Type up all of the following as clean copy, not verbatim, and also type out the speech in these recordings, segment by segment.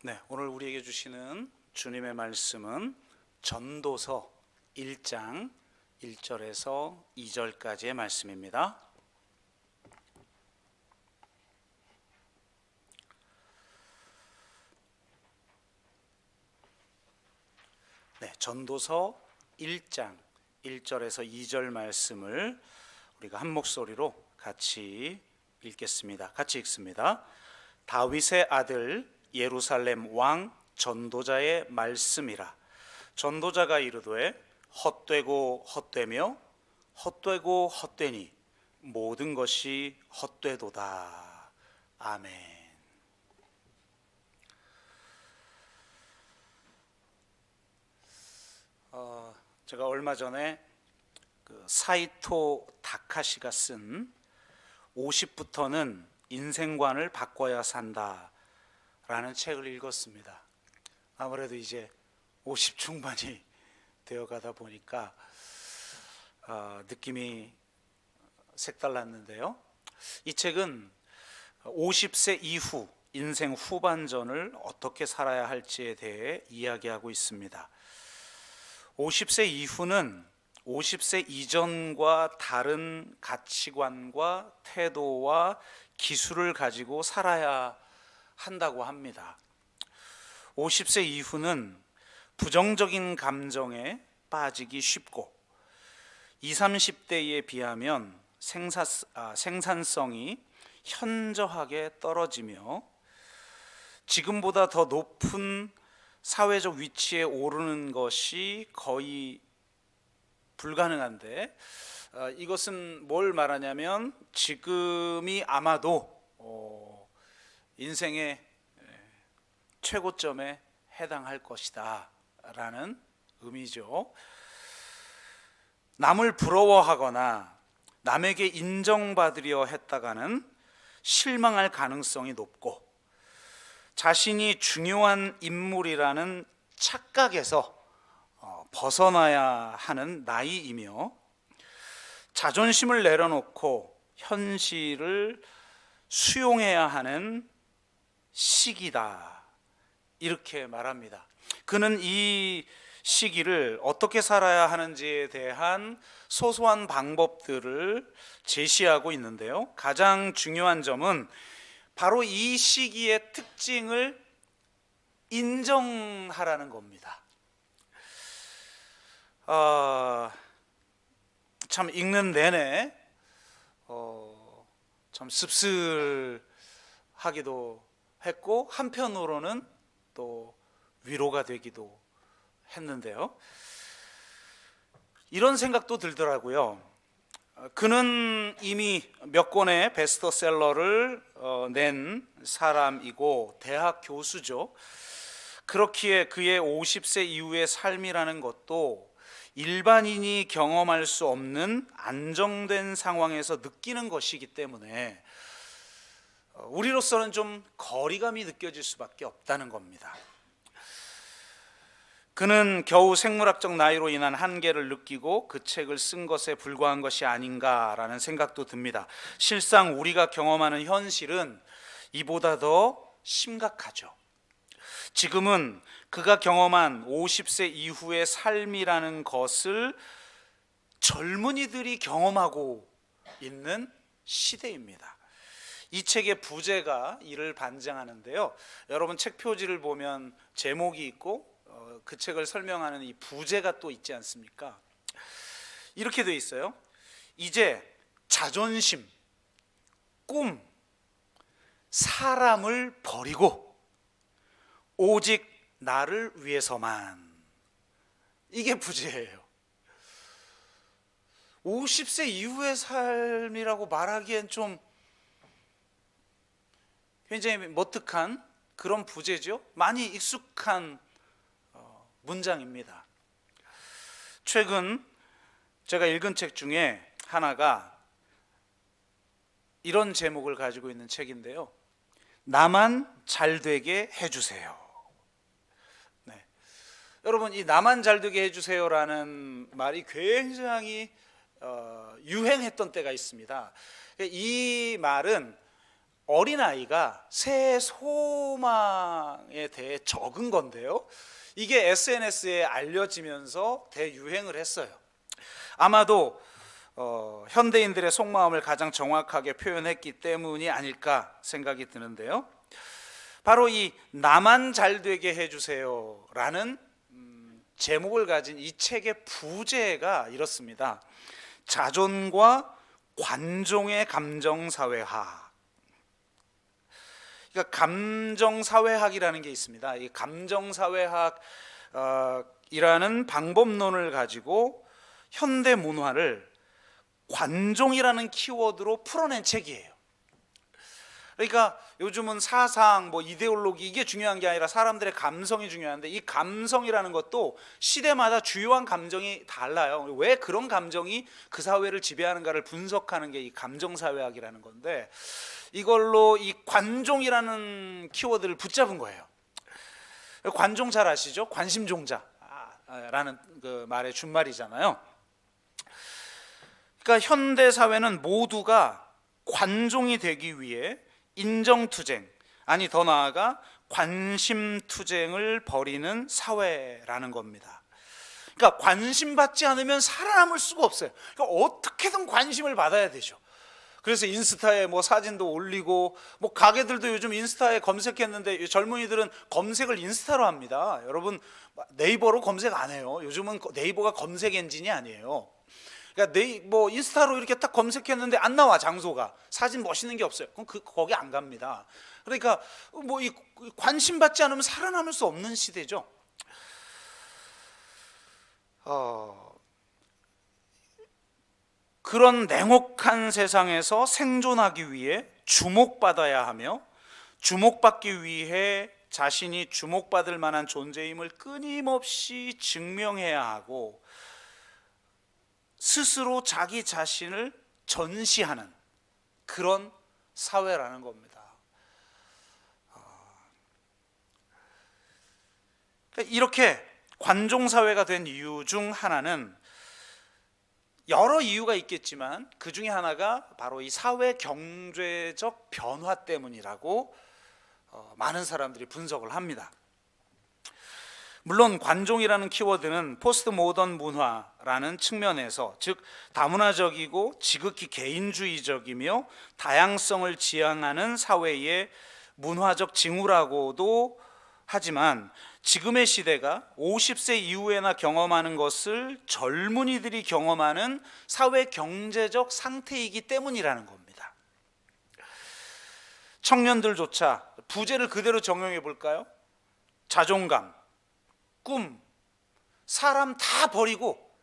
네, 오늘 우리에게 주시는 주님의 말씀은 전도서 1장 1절에서 2절까지의 말씀입니다. 네, 전도서 1장 1절에서 2절 말씀을 우리가 한 목소리로 같이 읽겠습니다. 같이 읽습니다. 다윗의 아들 예루살렘 왕 전도자의 말씀이라. 전도자가 이르되 헛되고 헛되며 헛되고 헛되니 모든 것이 헛되도다. 아멘. 제가 얼마 전에 사이토 다카시가 쓴 50부터는 인생관을 바꿔야 산다 라는 책을 읽었습니다. 아무래도 이제 50 중반이 되어가다 보니까 느낌이 색달랐는데요. 이 책은 50세 이후 인생 후반전을 어떻게 살아야 할지에 대해 이야기하고 있습니다. 50세 이후는 50세 이전과 다른 가치관과 태도와 기술을 가지고 살아야 한다고 합니다. 50세 이후는 부정적인 감정에 빠지기 쉽고 20, 30대에 비하면 생산성이 현저하게 떨어지며 지금보다 더 높은 사회적 위치에 오르는 것이 거의 불가능한데, 이것은 뭘 말하냐면 지금이 아마도 인생의 최고점에 해당할 것이다 라는 의미죠. 남을 부러워하거나 남에게 인정받으려 했다가는 실망할 가능성이 높고, 자신이 중요한 인물이라는 착각에서 벗어나야 하는 나이이며, 자존심을 내려놓고 현실을 수용해야 하는 시기다, 이렇게 말합니다. 그는 이 시기를 어떻게 살아야 하는지에 대한 소소한 방법들을 제시하고 있는데요. 가장 중요한 점은 바로 이 시기의 특징을 인정하라는 겁니다. 참 읽는 내내 참 씁쓸하기도 했고, 한편으로는 또 위로가 되기도 했는데요. 이런 생각도 들더라고요. 그는 이미 몇 권의 베스트셀러를 낸 사람이고 대학 교수죠. 그렇기에 그의 50세 이후의 삶이라는 것도 일반인이 경험할 수 없는 안정된 상황에서 느끼는 것이기 때문에 우리로서는 좀 거리감이 느껴질 수밖에 없다는 겁니다. 그는 겨우 생물학적 나이로 인한 한계를 느끼고 그 책을 쓴 것에 불과한 것이 아닌가라는 생각도 듭니다. 실상 우리가 경험하는 현실은 이보다 더 심각하죠. 지금은 그가 경험한 50세 이후의 삶이라는 것을 젊은이들이 경험하고 있는 시대입니다. 이 책의 부제가 이를 반증하는데요. 여러분 책 표지를 보면 제목이 있고 그 책을 설명하는 이 부제가 또 있지 않습니까? 이렇게 돼 있어요. 이제 자존심, 꿈, 사람을 버리고 오직 나를 위해서만. 이게 부제예요. 50세 이후의 삶이라고 말하기엔 좀 굉장히 머뜩한 그런 부제죠. 많이 익숙한 문장입니다. 최근 제가 읽은 책 중에 하나가 이런 제목을 가지고 있는 책인데요. 나만 잘되게 해주세요. 네. 여러분, 이 나만 잘되게 해주세요라는 말이 굉장히 유행했던 때가 있습니다. 이 말은 어린아이가 새해 소망에 대해 적은 건데요. 이게 SNS에 알려지면서 대유행을 했어요. 아마도 현대인들의 속마음을 가장 정확하게 표현했기 때문이 아닐까 생각이 드는데요. 바로 이 나만 잘되게 해주세요 라는 제목을 가진 이 책의 부제가 이렇습니다. 자존과 관종의 감정사회학. 그러니까 감정사회학이라는 게 있습니다. 이 감정사회학이라는 방법론을 가지고 현대 문화를 관종이라는 키워드로 풀어낸 책이에요. 그러니까 요즘은 사상, 이데올로기 이게 중요한 게 아니라 사람들의 감성이 중요한데, 이 감성이라는 것도 시대마다 주요한 감정이 달라요. 왜 그런 감정이 그 사회를 지배하는가를 분석하는 게 이 감정사회학이라는 건데, 이걸로 이 관종이라는 키워드를 붙잡은 거예요. 관종 잘 아시죠? 관심종자라는 그 말의 준말이잖아요. 그러니까 현대 사회는 모두가 관종이 되기 위해 인정투쟁, 아니 더 나아가 관심투쟁을 벌이는 사회라는 겁니다. 그러니까 관심받지 않으면 살아남을 수가 없어요. 그러니까 어떻게든 관심을 받아야 되죠. 그래서 인스타에 사진도 올리고, 가게들도 요즘 인스타에 검색했는데 젊은이들은 검색을 인스타로 합니다. 여러분, 네이버로 검색 안 해요. 요즘은 네이버가 검색 엔진이 아니에요. 그러니까 인스타로 이렇게 딱 검색했는데 안 나와, 장소가. 사진 멋있는 게 없어요. 그럼 거기 안 갑니다. 그러니까 이 관심 받지 않으면 살아남을 수 없는 시대죠. 그런 냉혹한 세상에서 생존하기 위해 주목받아야 하며, 주목받기 위해 자신이 주목받을 만한 존재임을 끊임없이 증명해야 하고, 스스로 자기 자신을 전시하는 그런 사회라는 겁니다. 이렇게 관종사회가 된 이유 중 하나는, 여러 이유가 있겠지만 그 중에 하나가 바로 이 사회 경제적 변화 때문이라고 많은 사람들이 분석을 합니다. 물론 관종이라는 키워드는 포스트 모던 문화라는 측면에서, 즉 다문화적이고 지극히 개인주의적이며 다양성을 지향하는 사회의 문화적 징후라고도 하지만, 지금의 시대가 50세 이후에나 경험하는 것을 젊은이들이 경험하는 사회 경제적 상태이기 때문이라는 겁니다. 청년들조차 부제를 그대로 정형해 볼까요? 자존감, 꿈, 사람 다 버리고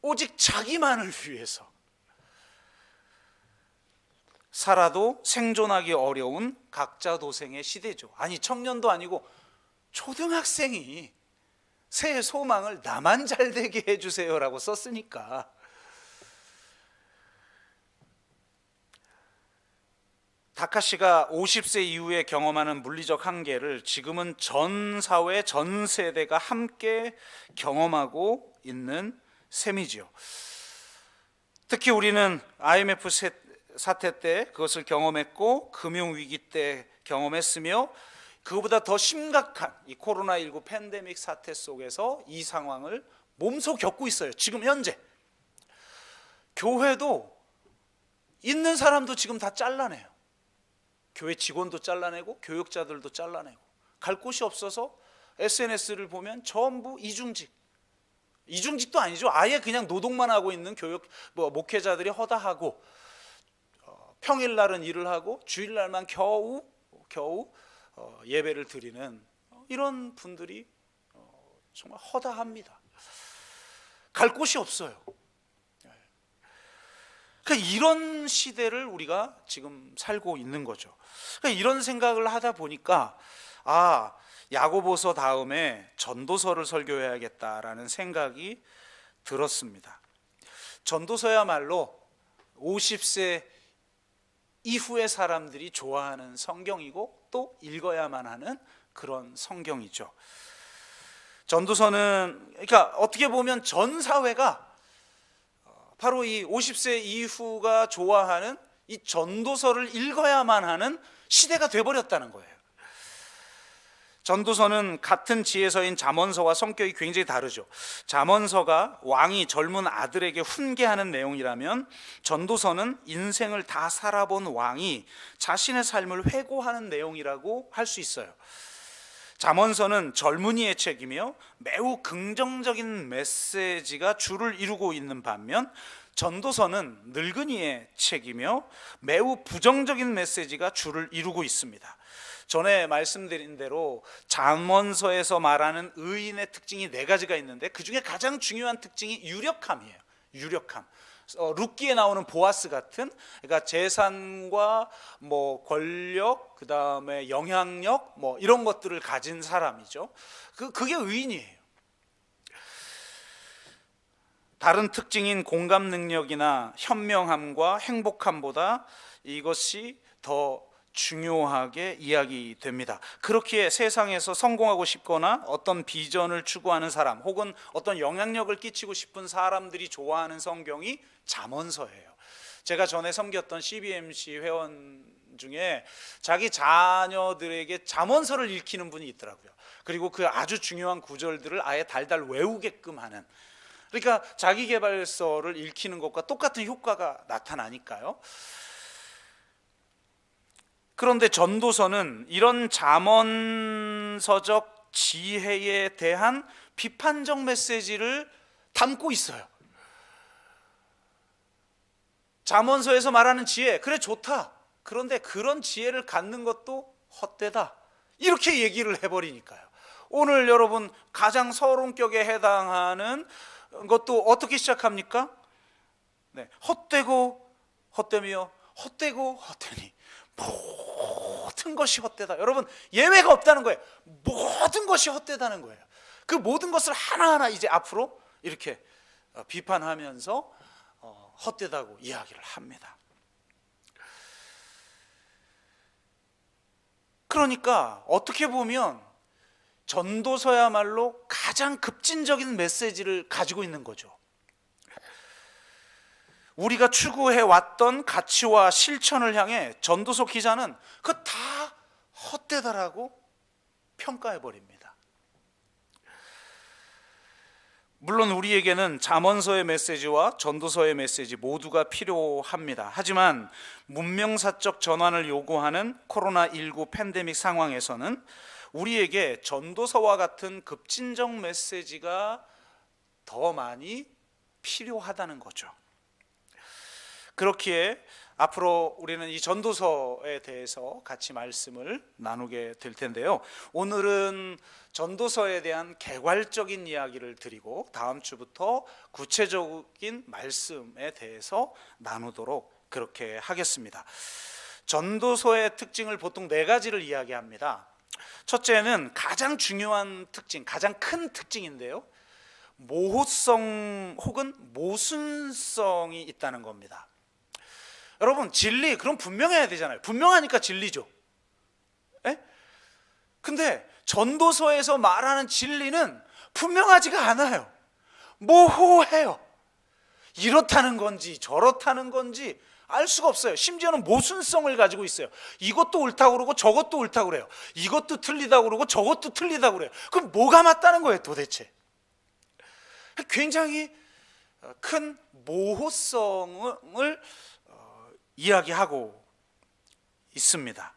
오직 자기만을 위해서 살아도 생존하기 어려운 각자 도생의 시대죠. 아니, 청년도 아니고 초등학생이 새해 소망을 나만 잘되게 해주세요라고 썼으니까. 다카시가 50세 이후에 경험하는 물리적 한계를 지금은 전 사회, 전 세대가 함께 경험하고 있는 셈이지요. 특히 우리는 IMF 사태 때 그것을 경험했고, 금융위기 때 경험했으며, 그거보다 더 심각한 이 코로나19 팬데믹 사태 속에서 이 상황을 몸소 겪고 있어요. 지금 현재 교회도 있는 사람도 지금 다 잘라내요. 교회 직원도 잘라내고 교육자들도 잘라내고, 갈 곳이 없어서 SNS를 보면 전부 이중직도 아니죠. 아예 그냥 노동만 하고 있는 목회자들이 허다하고, 평일날은 일을 하고 주일날만 겨우 예배를 드리는 이런 분들이 정말 허다합니다. 갈 곳이 없어요. 그러니까 이런 시대를 우리가 지금 살고 있는 거죠. 그러니까 이런 생각을 하다 보니까, 야고보서 다음에 전도서를 설교해야겠다라는 생각이 들었습니다. 전도서야말로 50세 이후의 사람들이 좋아하는 성경이고 또 읽어야만 하는 그런 성경이죠. 전도서는, 그러니까 어떻게 보면 전 사회가 바로 이 50세 이후가 좋아하는 이 전도서를 읽어야만 하는 시대가 돼버렸다는 거예요. 전도서는 같은 지혜서인 잠언서와 성격이 굉장히 다르죠. 잠언서가 왕이 젊은 아들에게 훈계하는 내용이라면 전도서는 인생을 다 살아본 왕이 자신의 삶을 회고하는 내용이라고 할 수 있어요. 잠언서는 젊은이의 책이며 매우 긍정적인 메시지가 주를 이루고 있는 반면 전도서는 늙은이의 책이며 매우 부정적인 메시지가 주를 이루고 있습니다. 전에 말씀드린 대로 잠언서에서 말하는 의인의 특징이 4가지가 있는데 그 중에 가장 중요한 특징이 유력함이에요. 유력함. 룻기에 나오는 보아스 같은, 그러니까 재산과 권력, 그 다음에 영향력 이런 것들을 가진 사람이죠. 그게 의인이에요. 다른 특징인 공감 능력이나 현명함과 행복함보다 이것이 더 중요하게 이야기됩니다. 그렇기에 세상에서 성공하고 싶거나 어떤 비전을 추구하는 사람 혹은 어떤 영향력을 끼치고 싶은 사람들이 좋아하는 성경이 잠언서예요. 제가 전에 섬겼던 CBMC 회원 중에 자기 자녀들에게 잠언서를 읽히는 분이 있더라고요. 그리고 그 아주 중요한 구절들을 아예 달달 외우게끔 하는, 그러니까 자기계발서를 읽히는 것과 똑같은 효과가 나타나니까요. 그런데 전도서는 이런 잠언서적 지혜에 대한 비판적 메시지를 담고 있어요. 잠언서에서 말하는 지혜, 그래 좋다. 그런데 그런 지혜를 갖는 것도 헛되다. 이렇게 얘기를 해버리니까요. 오늘 여러분 가장 서론격에 해당하는 것도 어떻게 시작합니까? 네, 헛되고 헛되며 헛되고 헛되니 모든 것이 헛되다. 여러분 예외가 없다는 거예요. 모든 것이 헛되다는 거예요. 그 모든 것을 하나하나 이제 앞으로 이렇게 비판하면서 헛되다고 이야기를 합니다. 그러니까 어떻게 보면 전도서야말로 가장 급진적인 메시지를 가지고 있는 거죠. 우리가 추구해 왔던 가치와 실천을 향해 전도서 기자는 그거 다 헛되다라고 평가해 버립니다. 물론 우리에게는 잠언서의 메시지와 전도서의 메시지 모두가 필요합니다. 하지만 문명사적 전환을 요구하는 코로나19 팬데믹 상황에서는 우리에게 전도서와 같은 급진적 메시지가 더 많이 필요하다는 거죠. 그렇기에 앞으로 우리는 이 전도서에 대해서 같이 말씀을 나누게 될 텐데요. 오늘은 전도서에 대한 개괄적인 이야기를 드리고 다음 주부터 구체적인 말씀에 대해서 나누도록 그렇게 하겠습니다. 전도서의 특징을 보통 4가지를 이야기합니다. 첫째는 가장 중요한 특징, 가장 큰 특징인데요. 모호성 혹은 모순성이 있다는 겁니다. 여러분 진리 그럼 분명해야 되잖아요. 분명하니까 진리죠. 에? 근데 전도서에서 말하는 진리는 분명하지가 않아요. 모호해요. 이렇다는 건지 저렇다는 건지 알 수가 없어요. 심지어는 모순성을 가지고 있어요. 이것도 옳다고 그러고 저것도 옳다고 그래요. 이것도 틀리다고 그러고 저것도 틀리다고 그래요. 그럼 뭐가 맞다는 거예요 도대체? 굉장히 큰 모호성을 이야기하고 있습니다.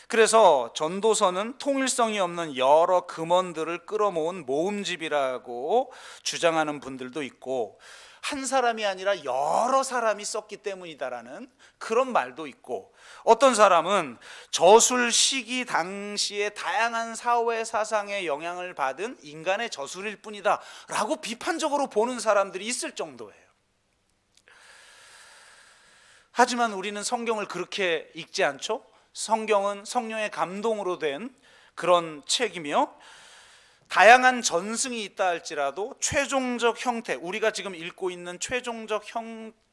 그래서 전도서는 통일성이 없는 여러 금원들을 끌어모은 모음집이라고 주장하는 분들도 있고, 한 사람이 아니라 여러 사람이 썼기 때문이다라는 그런 말도 있고, 어떤 사람은 저술 시기 당시에 다양한 사회 사상의 영향을 받은 인간의 저술일 뿐이다 라고 비판적으로 보는 사람들이 있을 정도예요. 하지만 우리는 성경을 그렇게 읽지 않죠? 성경은 성령의 감동으로 된 그런 책이며, 다양한 전승이 있다 할지라도 최종적 형태, 우리가 지금 읽고 있는 최종적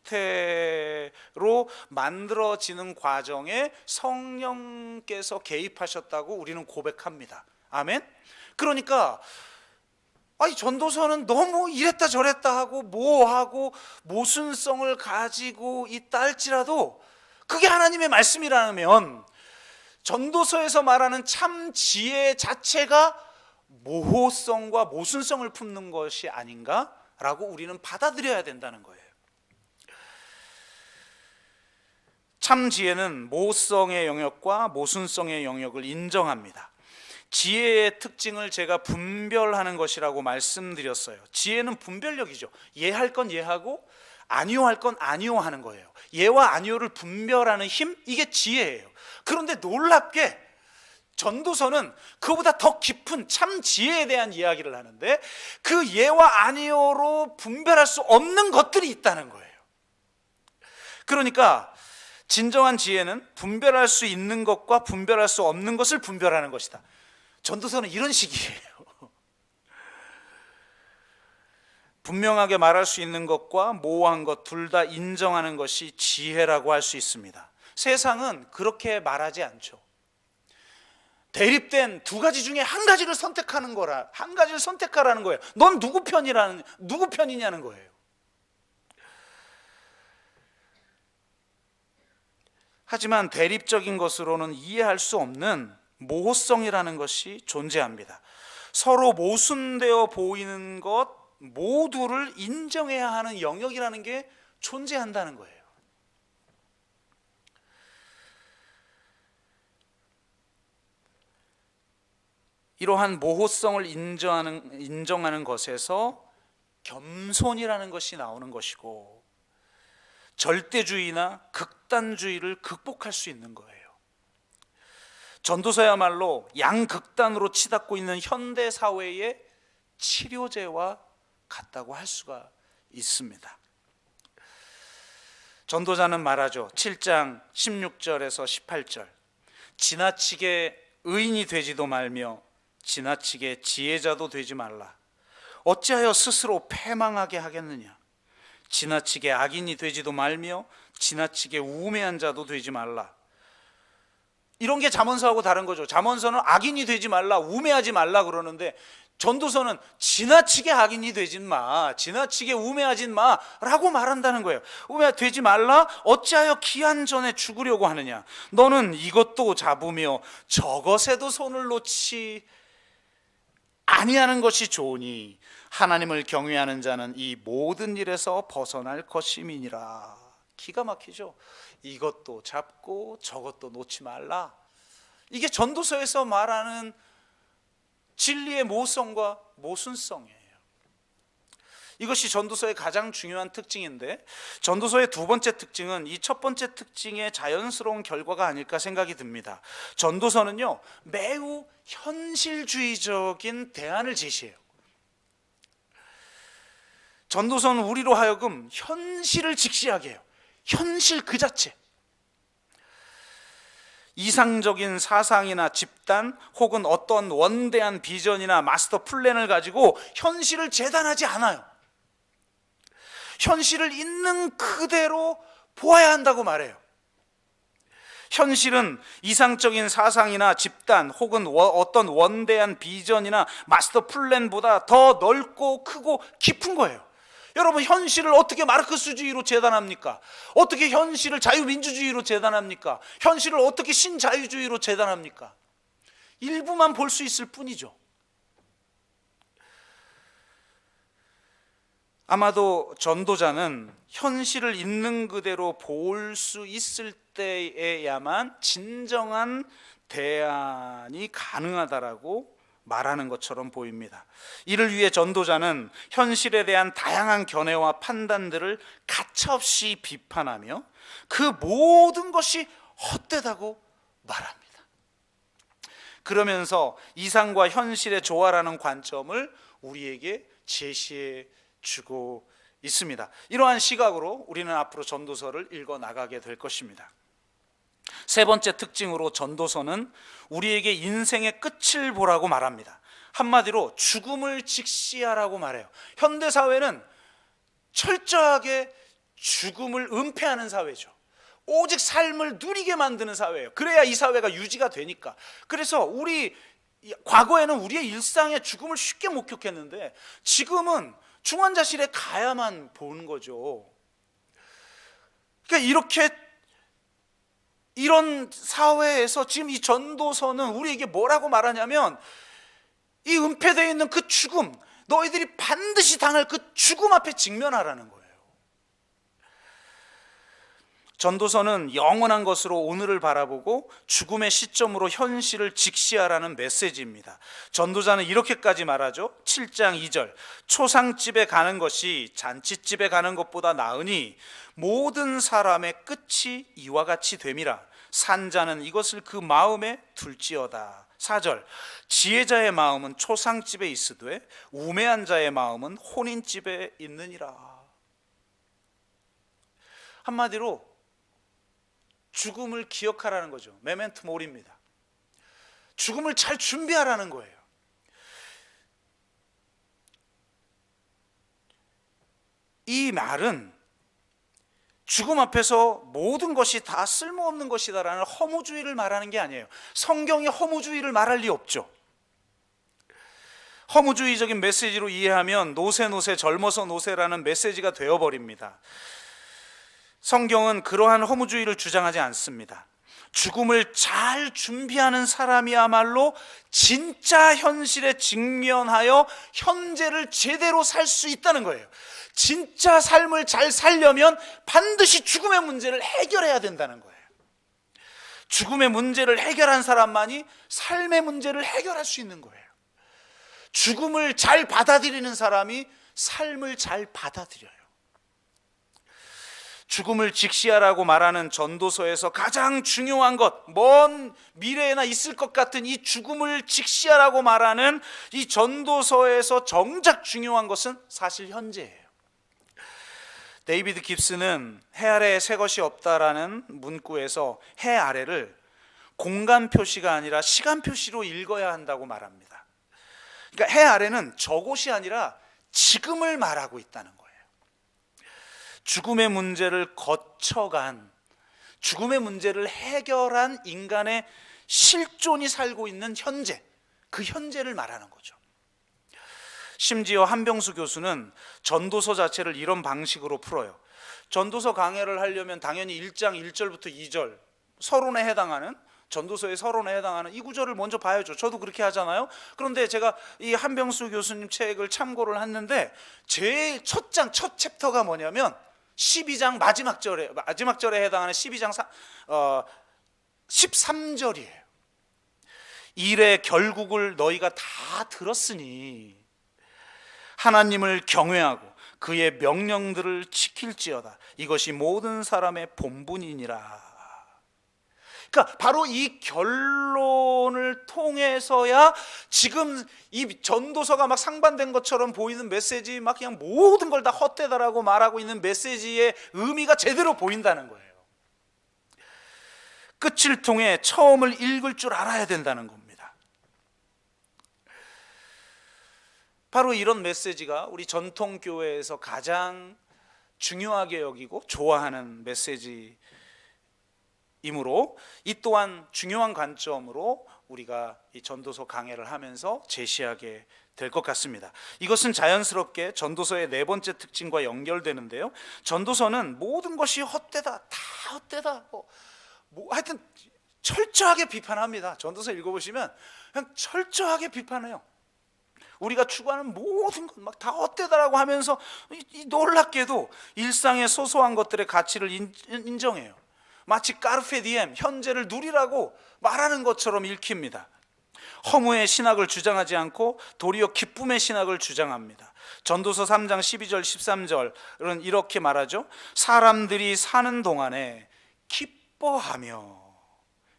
형태로 만들어지는 과정에 성령께서 개입하셨다고 우리는 고백합니다. 아멘? 그러니까 아니 전도서는 너무 이랬다 저랬다 하고 뭐하고 모순성을 가지고 있다 할지라도 그게 하나님의 말씀이라면 전도서에서 말하는 참 지혜 자체가 모호성과 모순성을 품는 것이 아닌가라고 우리는 받아들여야 된다는 거예요. 참 지혜는 모호성의 영역과 모순성의 영역을 인정합니다. 지혜의 특징을 제가 분별하는 것이라고 말씀드렸어요. 지혜는 분별력이죠. 예할 건 예하고 아니오할 건 아니오 하는 거예요. 예와 아니오를 분별하는 힘, 이게 지혜예요. 그런데 놀랍게 전도서는 그보다 더 깊은 참 지혜에 대한 이야기를 하는데 그 예와 아니오로 분별할 수 없는 것들이 있다는 거예요. 그러니까 진정한 지혜는 분별할 수 있는 것과 분별할 수 없는 것을 분별하는 것이다. 전도서는 이런 식이에요. 분명하게 말할 수 있는 것과 모호한 것 둘 다 인정하는 것이 지혜라고 할 수 있습니다. 세상은 그렇게 말하지 않죠. 대립된 두 가지 중에 한 가지를 선택하는 거라, 한 가지를 선택하라는 거예요. 넌 누구 편이냐는 거예요. 하지만 대립적인 것으로는 이해할 수 없는 모호성이라는 것이 존재합니다. 서로 모순되어 보이는 것 모두를 인정해야 하는 영역이라는 게 존재한다는 거예요. 이러한 모호성을 인정하는 것에서 겸손이라는 것이 나오는 것이고 절대주의나 극단주의를 극복할 수 있는 거예요. 전도서야말로 양극단으로 치닫고 있는 현대 사회의 치료제와 같다고 할 수가 있습니다. 전도자는 말하죠. 7장 16절에서 18절. 지나치게 의인이 되지도 말며 지나치게 지혜자도 되지 말라. 어찌하여 스스로 패망하게 하겠느냐. 지나치게 악인이 되지도 말며 지나치게 우매한 자도 되지 말라. 이런 게 잠언서하고 다른 거죠. 잠언서는 악인이 되지 말라, 우매하지 말라 그러는데 전도서는 지나치게 악인이 되진 마, 지나치게 우매하진 마라고 말한다는 거예요. 우매되지 말라. 어찌하여 기한 전에 죽으려고 하느냐. 너는 이것도 잡으며 저것에도 손을 놓지 아니하는 것이 좋으니 하나님을 경외하는 자는 이 모든 일에서 벗어날 것임이니라. 기가 막히죠. 이것도 잡고 저것도 놓지 말라. 이게 전도서에서 말하는 진리의 모성과 모순성이에요. 이것이 전도서의 가장 중요한 특징인데 전도서의 두 번째 특징은 이 첫 번째 특징의 자연스러운 결과가 아닐까 생각이 듭니다. 전도서는요 매우 현실주의적인 대안을 제시해요. 전도서는 우리로 하여금 현실을 직시하게 해요. 현실 그 자체. 이상적인 사상이나 집단 혹은 어떤 원대한 비전이나 마스터 플랜을 가지고 현실을 재단하지 않아요. 현실을 있는 그대로 보아야 한다고 말해요. 현실은 이상적인 사상이나 집단 혹은 어떤 원대한 비전이나 마스터 플랜보다 더 넓고 크고 깊은 거예요. 여러분, 현실을 어떻게 마르크스주의로 재단합니까? 어떻게 현실을 자유민주주의로 재단합니까? 현실을 어떻게 신자유주의로 재단합니까? 일부만 볼 수 있을 뿐이죠. 아마도 전도자는 현실을 있는 그대로 볼 수 있을 때에야만 진정한 대안이 가능하다라고 말하는 것처럼 보입니다. 이를 위해 전도자는 현실에 대한 다양한 견해와 판단들을 가차없이 비판하며 그 모든 것이 헛되다고 말합니다. 그러면서 이상과 현실의 조화라는 관점을 우리에게 제시해 주고 있습니다. 이러한 시각으로 우리는 앞으로 전도서를 읽어 나가게 될 것입니다. 세 번째 특징으로 전도서는 우리에게 인생의 끝을 보라고 말합니다. 한마디로 죽음을 직시하라고 말해요. 현대사회는 철저하게 죽음을 은폐하는 사회죠. 오직 삶을 누리게 만드는 사회예요. 그래야 이 사회가 유지가 되니까. 그래서 우리 과거에는 우리의 일상의 죽음을 쉽게 목격했는데 지금은 중환자실에 가야만 보는 거죠. 그러니까 이런 사회에서 지금 이 전도서는 우리에게 뭐라고 말하냐면, 이 은폐되어 있는 그 죽음, 너희들이 반드시 당할 그 죽음 앞에 직면하라는 거예요. 전도서는 영원한 것으로 오늘을 바라보고 죽음의 시점으로 현실을 직시하라는 메시지입니다. 전도자는 이렇게까지 말하죠. 7장 2절, 초상집에 가는 것이 잔치집에 가는 것보다 나으니 모든 사람의 끝이 이와 같이 됨이라. 산자는 이것을 그 마음에 둘지어다. 4절, 지혜자의 마음은 초상집에 있으되 우매한 자의 마음은 혼인집에 있느니라. 한마디로 죽음을 기억하라는 거죠. 메멘토 모리입니다. 죽음을 잘 준비하라는 거예요. 이 말은 죽음 앞에서 모든 것이 다 쓸모없는 것이다라는 허무주의를 말하는 게 아니에요. 성경이 허무주의를 말할 리 없죠. 허무주의적인 메시지로 이해하면 노세 젊어서 노세라는 메시지가 되어버립니다. 성경은 그러한 허무주의를 주장하지 않습니다. 죽음을 잘 준비하는 사람이야말로 진짜 현실에 직면하여 현재를 제대로 살 수 있다는 거예요. 진짜 삶을 잘 살려면 반드시 죽음의 문제를 해결해야 된다는 거예요. 죽음의 문제를 해결한 사람만이 삶의 문제를 해결할 수 있는 거예요. 죽음을 잘 받아들이는 사람이 삶을 잘 받아들여요. 죽음을 직시하라고 말하는 전도서에서 가장 중요한 것, 먼 미래에나 있을 것 같은 이 죽음을 직시하라고 말하는 이 전도서에서 정작 중요한 것은 사실 현재예요. 데이비드 깁스는 해 아래에 새 것이 없다라는 문구에서 해 아래를 공간 표시가 아니라 시간 표시로 읽어야 한다고 말합니다. 그러니까 해 아래는 저곳이 아니라 지금을 말하고 있다는 거예요. 죽음의 문제를 거쳐간, 죽음의 문제를 해결한 인간의 실존이 살고 있는 현재, 그 현재를 말하는 거죠. 심지어 한병수 교수는 전도서 자체를 이런 방식으로 풀어요. 전도서 강해를 하려면 당연히 1장 1절부터 2절 서론에 해당하는, 전도서의 서론에 해당하는 이 구절을 먼저 봐야죠. 저도 그렇게 하잖아요. 그런데 제가 이 한병수 교수님 책을 참고를 했는데 제일 첫 챕터가 뭐냐면 12장 마지막 절에 해당하는 12장 13절이에요. 일의 결국을 너희가 다 들었으니 하나님을 경외하고 그의 명령들을 지킬지어다. 이것이 모든 사람의 본분이니라. 그러니까 바로 이 결론을 통해서야 지금 이 전도서가 막 상반된 것처럼 보이는 메시지, 막 그냥 모든 걸 다 헛되다라고 말하고 있는 메시지의 의미가 제대로 보인다는 거예요. 끝을 통해 처음을 읽을 줄 알아야 된다는 겁니다. 바로 이런 메시지가 우리 전통교회에서 가장 중요하게 여기고 좋아하는 메시지 이므로 이 또한 중요한 관점으로 우리가 이 전도서 강해를 하면서 제시하게 될 것 같습니다. 이것은 자연스럽게 전도서의 네 번째 특징과 연결되는데요. 전도서는 모든 것이 헛되다, 다 헛되다, 하여튼 철저하게 비판합니다. 전도서 읽어보시면 그냥 철저하게 비판해요. 우리가 추구하는 모든 것 막 다 헛되다라고 하면서 놀랍게도 일상의 소소한 것들의 가치를 인정해요. 마치 까르페 디엠, 현재를 누리라고 말하는 것처럼 읽힙니다. 허무의 신학을 주장하지 않고 도리어 기쁨의 신학을 주장합니다. 전도서 3장 12절 13절은 이렇게 말하죠. 사람들이 사는 동안에 기뻐하며,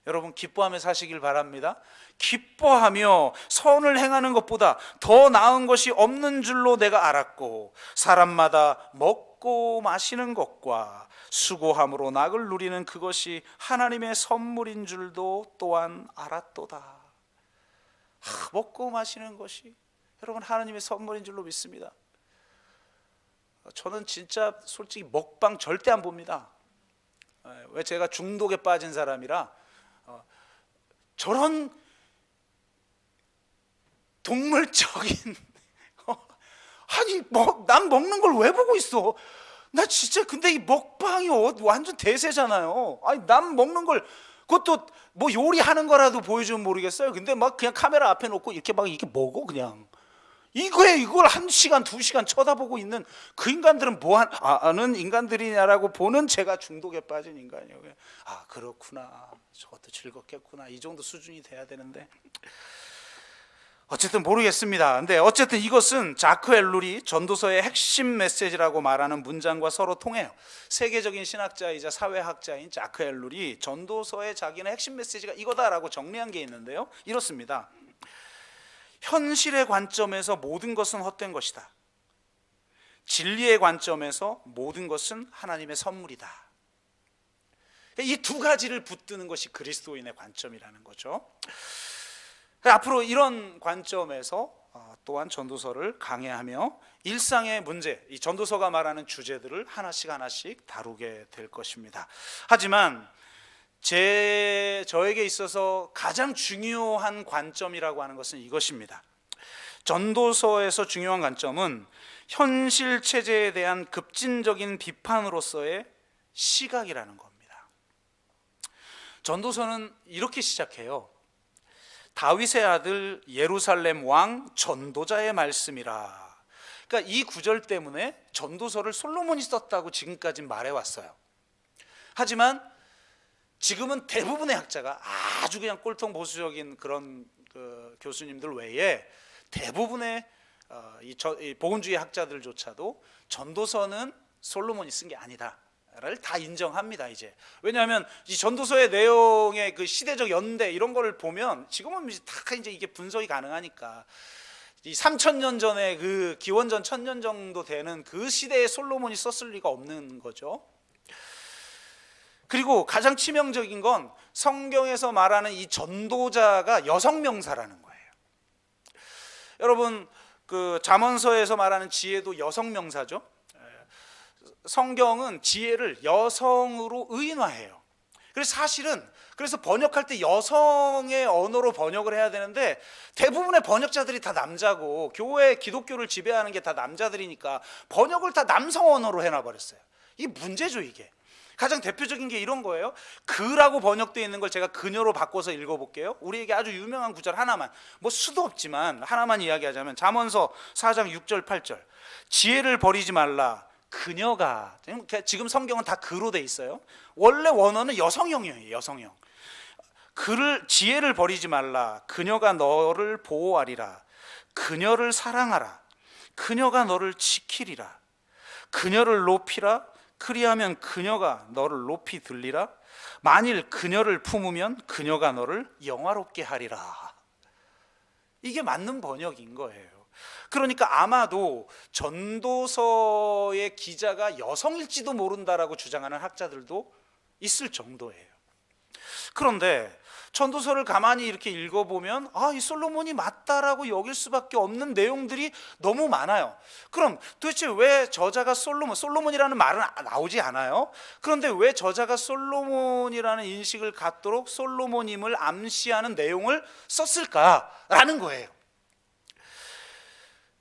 여러분 기뻐하며 사시길 바랍니다. 기뻐하며 선을 행하는 것보다 더 나은 것이 없는 줄로 내가 알았고 사람마다 먹고 마시는 것과 수고함으로 낙을 누리는 그것이 하나님의 선물인 줄도 또한 알았도다. 먹고 마시는 것이 여러분 하나님의 선물인 줄로 믿습니다. 저는 진짜 솔직히 먹방 절대 안 봅니다. 왜 제가 중독에 빠진 사람이라 저런 동물적인 아니 난 먹는 걸 왜 보고 있어? 나 진짜 근데 이 먹방이 완전 대세잖아요. 아니 남 먹는 걸 그것도 뭐 요리하는 거라도 보여주면 모르겠어요. 근데 막 그냥 카메라 앞에 놓고 이렇게 막 이렇게 먹어 그냥. 이걸 1시간 2시간 쳐다보고 있는 그 인간들은 뭐 하는 인간들이냐라고 보는 제가 중독에 빠진 인간이에요. 아 그렇구나, 저것도 즐겁겠구나, 이 정도 수준이 돼야 되는데 어쨌든 모르겠습니다. 근데 어쨌든 이것은 자크 엘룰이 전도서의 핵심 메시지라고 말하는 문장과 서로 통해요. 세계적인 신학자이자 사회학자인 자크 엘룰이 전도서의 자기는 핵심 메시지가 이거다라고 정리한 게 있는데요, 이렇습니다. 현실의 관점에서 모든 것은 헛된 것이다. 진리의 관점에서 모든 것은 하나님의 선물이다. 이 두 가지를 붙드는 것이 그리스도인의 관점이라는 거죠. 앞으로 이런 관점에서 또한 전도서를 강해하며 일상의 문제, 이 전도서가 말하는 주제들을 하나씩 다루게 될 것입니다. 하지만 저에게 있어서 가장 중요한 관점이라고 하는 것은 이것입니다. 전도서에서 중요한 관점은 현실 체제에 대한 급진적인 비판으로서의 시각이라는 겁니다. 전도서는 이렇게 시작해요. 다윗의 아들 예루살렘 왕 전도자의 말씀이라. 그러니까 이 구절 때문에 전도서를 솔로몬이 썼다고 지금까지 말해왔어요. 하지만 지금은 대부분의 학자가 아주 그냥 꼴통 보수적인 그런 교수님들 외에 대부분의 이 복음주의 학자들조차도 전도서는 솔로몬이 쓴 게 아니다를 다 인정합니다. 이제 왜냐하면 이 전도서의 내용의 그 시대적 연대 이런 거를 보면 지금은 다 이제 이게 분석이 가능하니까 이 3000년 전에 그 기원전 1000년 정도 되는 그 시대에 솔로몬이 썼을 리가 없는 거죠. 그리고 가장 치명적인 건 성경에서 말하는 이 전도자가 여성 명사라는 거예요. 여러분 그 잠언서에서 말하는 지혜도 여성 명사죠. 성경은 지혜를 여성으로 의인화해요. 그래서 사실은 그래서 번역할 때 여성의 언어로 번역을 해야 되는데 대부분의 번역자들이 다 남자고 교회 기독교를 지배하는 게 다 남자들이니까 번역을 다 남성 언어로 해놔버렸어요. 이게 문제죠. 이게 가장 대표적인 게 이런 거예요. 그라고 번역되어 있는 걸 제가 그녀로 바꿔서 읽어볼게요. 우리에게 아주 유명한 구절 하나만, 뭐 수도 없지만 하나만 이야기하자면 잠언서 4장 6절 8절 지혜를 버리지 말라. 그녀가, 지금 성경은 다 그로 돼 있어요. 원래 원어는 여성형이에요. 여성형. 지혜를 버리지 말라. 그녀가 너를 보호하리라. 그녀를 사랑하라. 그녀가 너를 지키리라. 그녀를 높이라. 그리하면 그녀가 너를 높이 들리라. 만일 그녀를 품으면 그녀가 너를 영화롭게 하리라. 이게 맞는 번역인 거예요. 그러니까 아마도 전도서의 기자가 여성일지도 모른다라고 주장하는 학자들도 있을 정도예요. 그런데 전도서를 가만히 이렇게 읽어보면 이 솔로몬이 맞다라고 여길 수밖에 없는 내용들이 너무 많아요. 그럼 도대체 왜 저자가 솔로몬이라는 말은 나오지 않아요? 그런데 왜 저자가 솔로몬이라는 인식을 갖도록 솔로몬임을 암시하는 내용을 썼을까라는 거예요.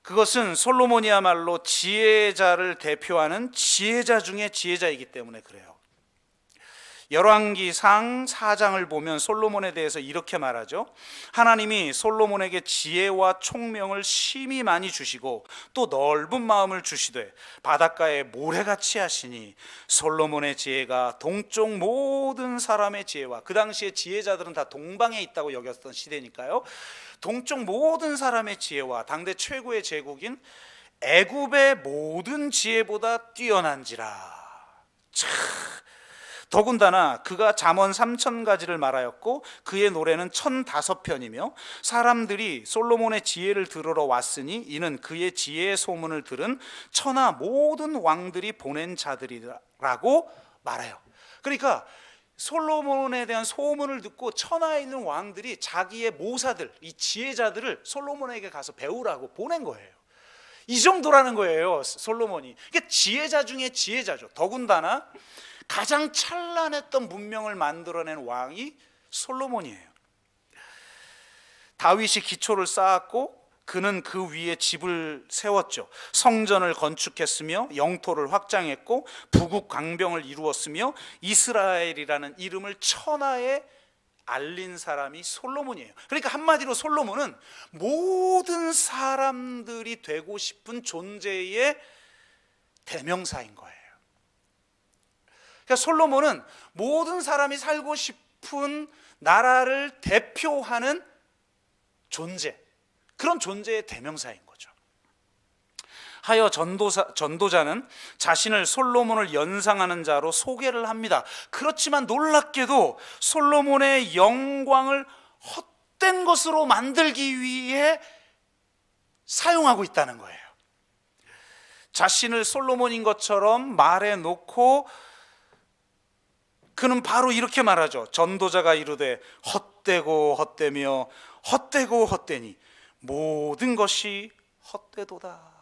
그것은 솔로몬이야말로 지혜자를 대표하는 지혜자 중에 지혜자이기 때문에 그래요. 열왕기상 4장을 보면 솔로몬에 대해서 이렇게 말하죠. 하나님이 솔로몬에게 지혜와 총명을 심히 많이 주시고 또 넓은 마음을 주시되 바닷가에 모래같이 하시니 솔로몬의 지혜가 동쪽 모든 사람의 지혜와, 그 당시에 지혜자들은 다 동방에 있다고 여겼던 시대니까요, 동쪽 모든 사람의 지혜와 당대 최고의 제국인 애굽의 모든 지혜보다 뛰어난지라. 더군다나 그가 잠언 3000가지를 말하였고 그의 노래는 1005편이며 사람들이 솔로몬의 지혜를 들으러 왔으니 이는 그의 지혜의 소문을 들은 천하 모든 왕들이 보낸 자들이라고 말해요. 그러니까 솔로몬에 대한 소문을 듣고 천하에 있는 왕들이 자기의 모사들, 이 지혜자들을 솔로몬에게 가서 배우라고 보낸 거예요. 이 정도라는 거예요, 솔로몬이. 그러니까 지혜자 중에 지혜자죠. 더군다나 가장 찬란했던 문명을 만들어낸 왕이 솔로몬이에요. 다윗이 기초를 쌓았고 그는 그 위에 집을 세웠죠. 성전을 건축했으며 영토를 확장했고 부국 강병을 이루었으며 이스라엘이라는 이름을 천하에 알린 사람이 솔로몬이에요. 그러니까 한마디로 솔로몬은 모든 사람들이 되고 싶은 존재의 대명사인 거예요. 그러니까 솔로몬은 모든 사람이 살고 싶은 나라를 대표하는 존재, 그런 존재의 대명사인 거죠. 하여 전도자는 자신을 솔로몬을 연상하는 자로 소개를 합니다. 그렇지만 놀랍게도 솔로몬의 영광을 헛된 것으로 만들기 위해 사용하고 있다는 거예요. 자신을 솔로몬인 것처럼 말해놓고 그는 바로 이렇게 말하죠. 전도자가 이르되 헛되고 헛되며 헛되고 헛되니 모든 것이 헛되도다.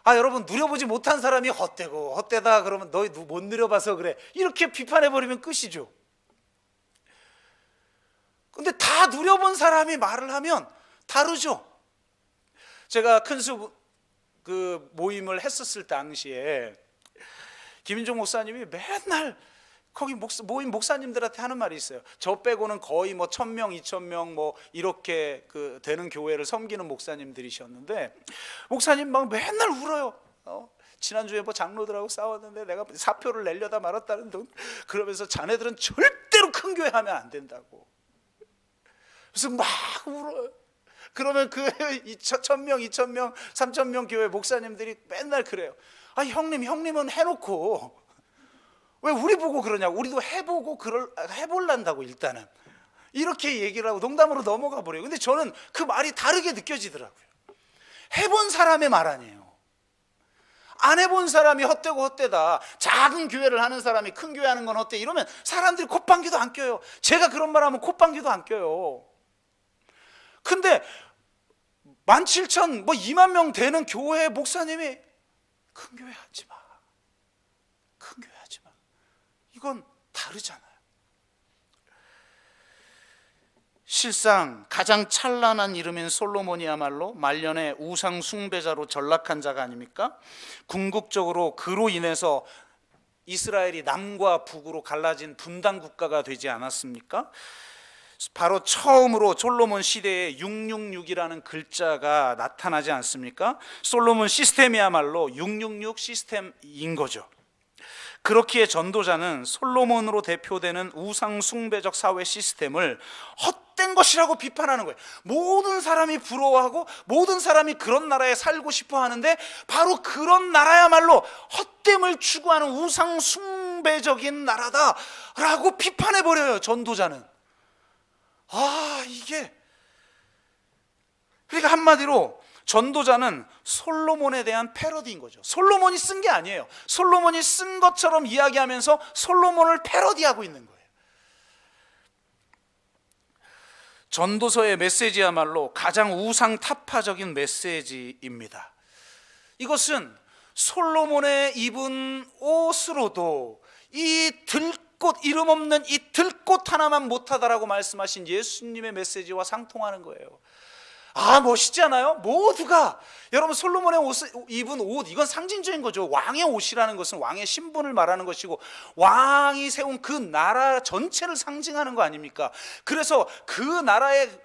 여러분, 누려보지 못한 사람이 헛되고 헛되다 그러면 너희 못 누려봐서 그래, 이렇게 비판해버리면 끝이죠. 근데 다 누려본 사람이 말을 하면 다르죠. 제가 큰수 그 모임을 했었을 당시에 김인종 목사님이 맨날 거기 모임 목사님들한테 하는 말이 있어요. 저 빼고는 거의 뭐 1000명, 2000명 뭐 이렇게 그 되는 교회를 섬기는 목사님들이셨는데, 목사님 막 맨날 울어요. 지난주에 뭐 장로들하고 싸웠는데 내가 사표를 내려다 말았다는 등, 그러면서 자네들은 절대로 큰 교회 하면 안 된다고. 그래서 막 울어요. 그러면 그 1000명, 2000명, 3000명 교회 목사님들이 맨날 그래요. 형님은 해놓고 왜 우리 보고 그러냐고, 우리도 해보고 해볼란다고 일단은, 이렇게 얘기를 하고 농담으로 넘어가 버려요. 근데 저는 그 말이 다르게 느껴지더라고요. 해본 사람의 말 아니에요. 안 해본 사람이 헛되고 헛되다, 작은 교회를 하는 사람이 큰 교회 하는 건 헛돼, 이러면 사람들이 콧방귀도 안 껴요. 제가 그런 말 하면 콧방귀도 안 껴요. 근데 17,000 뭐 2만 명 되는 교회 목사님이 큰 교회 하지 마, 큰 교회 하지 마, 이건 다르잖아요. 실상 가장 찬란한 이름인 솔로몬이야말로 말년에 우상 숭배자로 전락한 자가 아닙니까? 궁극적으로 그로 인해서 이스라엘이 남과 북으로 갈라진 분단 국가가 되지 않았습니까? 바로 처음으로 솔로몬 시대에 666이라는 글자가 나타나지 않습니까? 솔로몬 시스템이야말로 666 시스템인 거죠. 그렇기에 전도자는 솔로몬으로 대표되는 우상 숭배적 사회 시스템을 헛된 것이라고 비판하는 거예요. 모든 사람이 부러워하고 모든 사람이 그런 나라에 살고 싶어 하는데, 바로 그런 나라야말로 헛됨을 추구하는 우상 숭배적인 나라다라고 비판해버려요, 전도자는. 이게, 그러니까 한마디로 전도자는 솔로몬에 대한 패러디인 거죠. 솔로몬이 쓴 게 아니에요. 솔로몬이 쓴 것처럼 이야기하면서 솔로몬을 패러디하고 있는 거예요. 전도서의 메시지야말로 가장 우상타파적인 메시지입니다. 이것은 솔로몬의 입은 옷으로도 이 들꽃, 이름 없는 이 들꽃 하나만 못하다라고 말씀하신 예수님의 메시지와 상통하는 거예요. 멋있지 않아요? 모두가, 여러분, 솔로몬의 입은 옷, 이건 상징적인 거죠. 왕의 옷이라는 것은 왕의 신분을 말하는 것이고, 왕이 세운 그 나라 전체를 상징하는 거 아닙니까? 그래서 그 나라의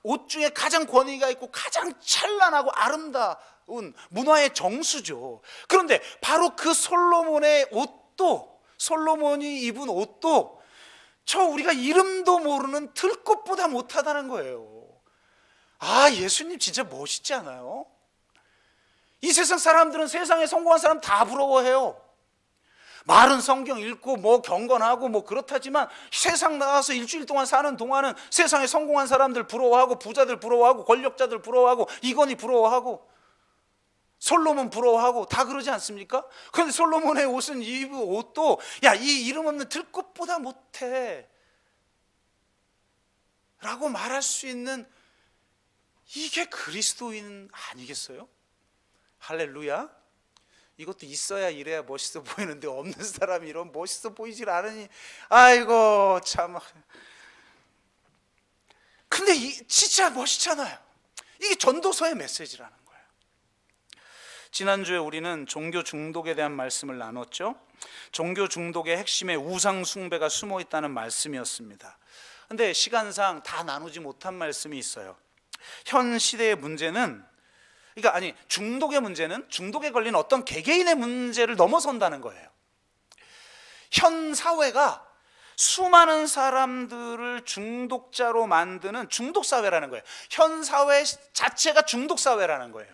옷 중에 가장 권위가 있고 가장 찬란하고 아름다운 문화의 정수죠. 그런데 바로 그 솔로몬의 옷도, 솔로몬이 입은 옷도 우리가 이름도 모르는 들꽃보다 못하다는 거예요. 예수님 진짜 멋있지 않아요? 이 세상 사람들은 세상에 성공한 사람 다 부러워해요. 말은 성경 읽고 뭐 경건하고 뭐 그렇다지만, 세상 나가서 일주일 동안 사는 동안은 세상에 성공한 사람들 부러워하고, 부자들 부러워하고, 권력자들 부러워하고, 이건희 부러워하고, 솔로몬 부러워하고, 다 그러지 않습니까? 그런데 솔로몬의 옷은, 이 옷도 이 이름 없는 들꽃보다 못해 라고 말할 수 있는, 이게 그리스도인 아니겠어요? 할렐루야. 이것도 있어야 이래야 멋있어 보이는데, 없는 사람이 이런 멋있어 보이질 않으니 아이고 참. 근데 진짜 멋있잖아요. 이게 전도서의 메시지라는 거예요. 지난주에 우리는 종교 중독에 대한 말씀을 나눴죠. 종교 중독의 핵심에 우상 숭배가 숨어 있다는 말씀이었습니다. 근데 시간상 다 나누지 못한 말씀이 있어요. 현 시대의 문제는, 그러니까 아니, 중독의 문제는 중독에 걸린 어떤 개개인의 문제를 넘어선다는 거예요. 현 사회가 수많은 사람들을 중독자로 만드는 중독사회라는 거예요. 현 사회 자체가 중독사회라는 거예요.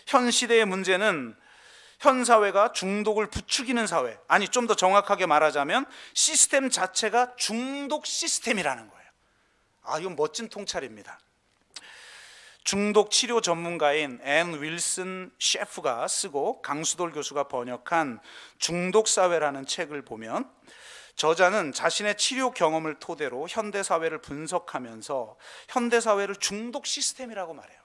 현 시대의 문제는 현 사회가 중독을 부추기는 사회, 아니 좀 더 정확하게 말하자면 시스템 자체가 중독 시스템이라는 거예요. 이건 멋진 통찰입니다. 중독 치료 전문가인 앤 윌슨 셰프가 쓰고 강수돌 교수가 번역한 중독사회라는 책을 보면 저자는 자신의 치료 경험을 토대로 현대사회를 분석하면서 현대사회를 중독 시스템이라고 말해요.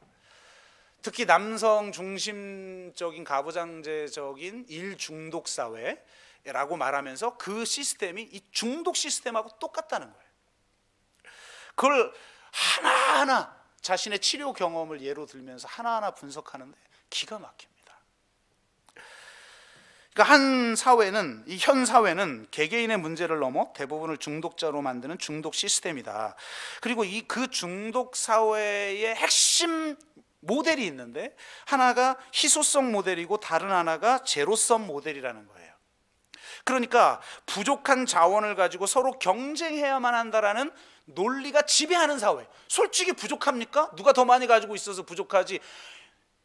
특히 남성 중심적인 가부장제적인 일 중독 사회라고 말하면서 그 시스템이 이 중독 시스템하고 똑같다는 거예요. 그걸 하나하나 자신의 치료 경험을 예로 들면서 하나하나 분석하는데 기가 막힙니다. 그러니까 한 사회는, 이 현 사회는 개개인의 문제를 넘어 대부분을 중독자로 만드는 중독 시스템이다. 그리고 그 중독 사회의 핵심 모델이 있는데 하나가 희소성 모델이고 다른 하나가 제로섬 모델이라는 거예요. 그러니까 부족한 자원을 가지고 서로 경쟁해야만 한다라는 논리가 지배하는 사회. 솔직히 부족합니까? 누가 더 많이 가지고 있어서 부족하지.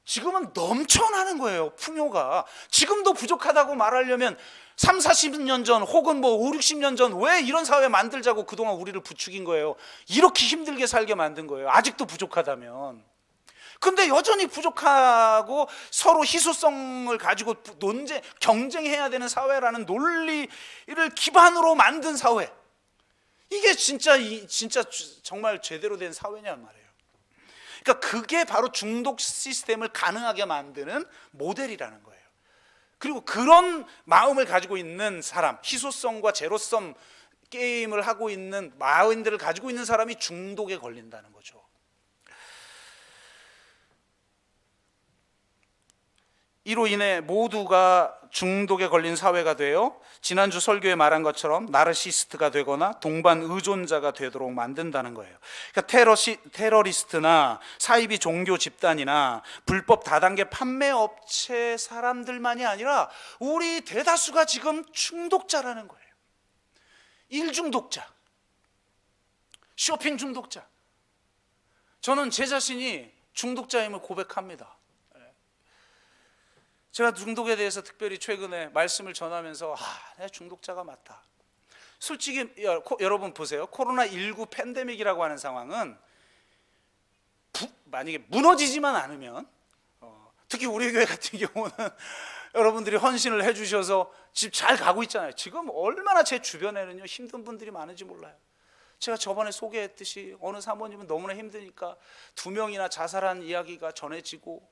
지금은 넘쳐나는 거예요, 풍요가. 지금도 부족하다고 말하려면 3, 40년 전 혹은 5, 60년 전 왜 이런 사회 만들자고 그동안 우리를 부추긴 거예요. 이렇게 힘들게 살게 만든 거예요. 아직도 부족하다면. 근데 여전히 부족하고 서로 희소성을 가지고 경쟁해야 되는 사회라는 논리를 기반으로 만든 사회. 이게 진짜 정말 제대로 된 사회냐 말이에요. 그러니까 그게 바로 중독 시스템을 가능하게 만드는 모델이라는 거예요. 그리고 그런 마음을 가지고 있는 사람, 희소성과 제로섬 게임을 하고 있는 마인드를 가지고 있는 사람이 중독에 걸린다는 거죠. 이로 인해 모두가 중독에 걸린 사회가 되어 지난주 설교에 말한 것처럼 나르시스트가 되거나 동반 의존자가 되도록 만든다는 거예요. 그러니까 테러리스트나 사이비 종교 집단이나 불법 다단계 판매 업체 사람들만이 아니라 우리 대다수가 지금 중독자라는 거예요. 일 중독자, 쇼핑 중독자. 저는 제 자신이 중독자임을 고백합니다. 제가 중독에 대해서 특별히 최근에 말씀을 전하면서 내가 중독자가 맞다. 솔직히 여러분 보세요. 코로나19 팬데믹이라고 하는 상황은 만약에 무너지지만 않으면 특히 우리 교회 같은 경우는 여러분들이 헌신을 해주셔서 집 잘 가고 있잖아요. 지금 얼마나 제 주변에는요 힘든 분들이 많은지 몰라요. 제가 저번에 소개했듯이 어느 사모님은 너무나 힘드니까 2명이나 자살한 이야기가 전해지고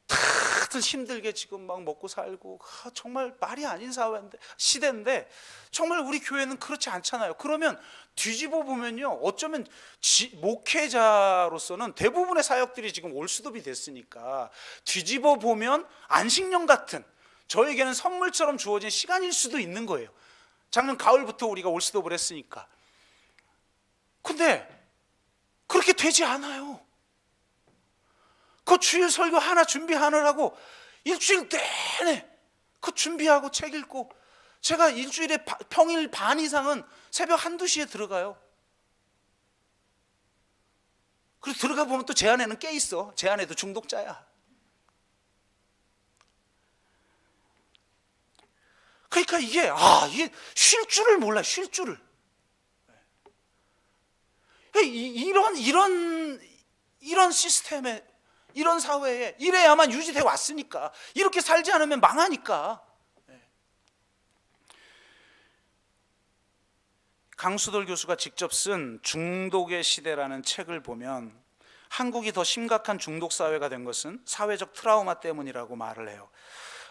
다들 힘들게 지금 막 먹고 살고 정말 말이 아닌 시대인데 정말 우리 교회는 그렇지 않잖아요. 그러면 뒤집어 보면요 어쩌면 목회자로서는 대부분의 사역들이 지금 올수도비 됐으니까 뒤집어 보면 안식년 같은 저에게는 선물처럼 주어진 시간일 수도 있는 거예요. 작년 가을부터 우리가 올수도를 했으니까. 근데 그렇게 되지 않아요. 그 주일 설교 하나 준비하느라고 일주일 내내 그 준비하고 책 읽고 제가 일주일에 평일 반 이상은 새벽 1, 2시에 들어가요. 그리고 들어가 보면 또 제 안에는 깨 있어. 제 안에도 중독자야. 그러니까 이게 쉴 줄을 몰라. 쉴 줄을. 이런 시스템에 이런 사회에 이래야만 유지돼 왔으니까 이렇게 살지 않으면 망하니까. 강수돌 교수가 직접 쓴 중독의 시대라는 책을 보면 한국이 더 심각한 중독 사회가 된 것은 사회적 트라우마 때문이라고 말을 해요.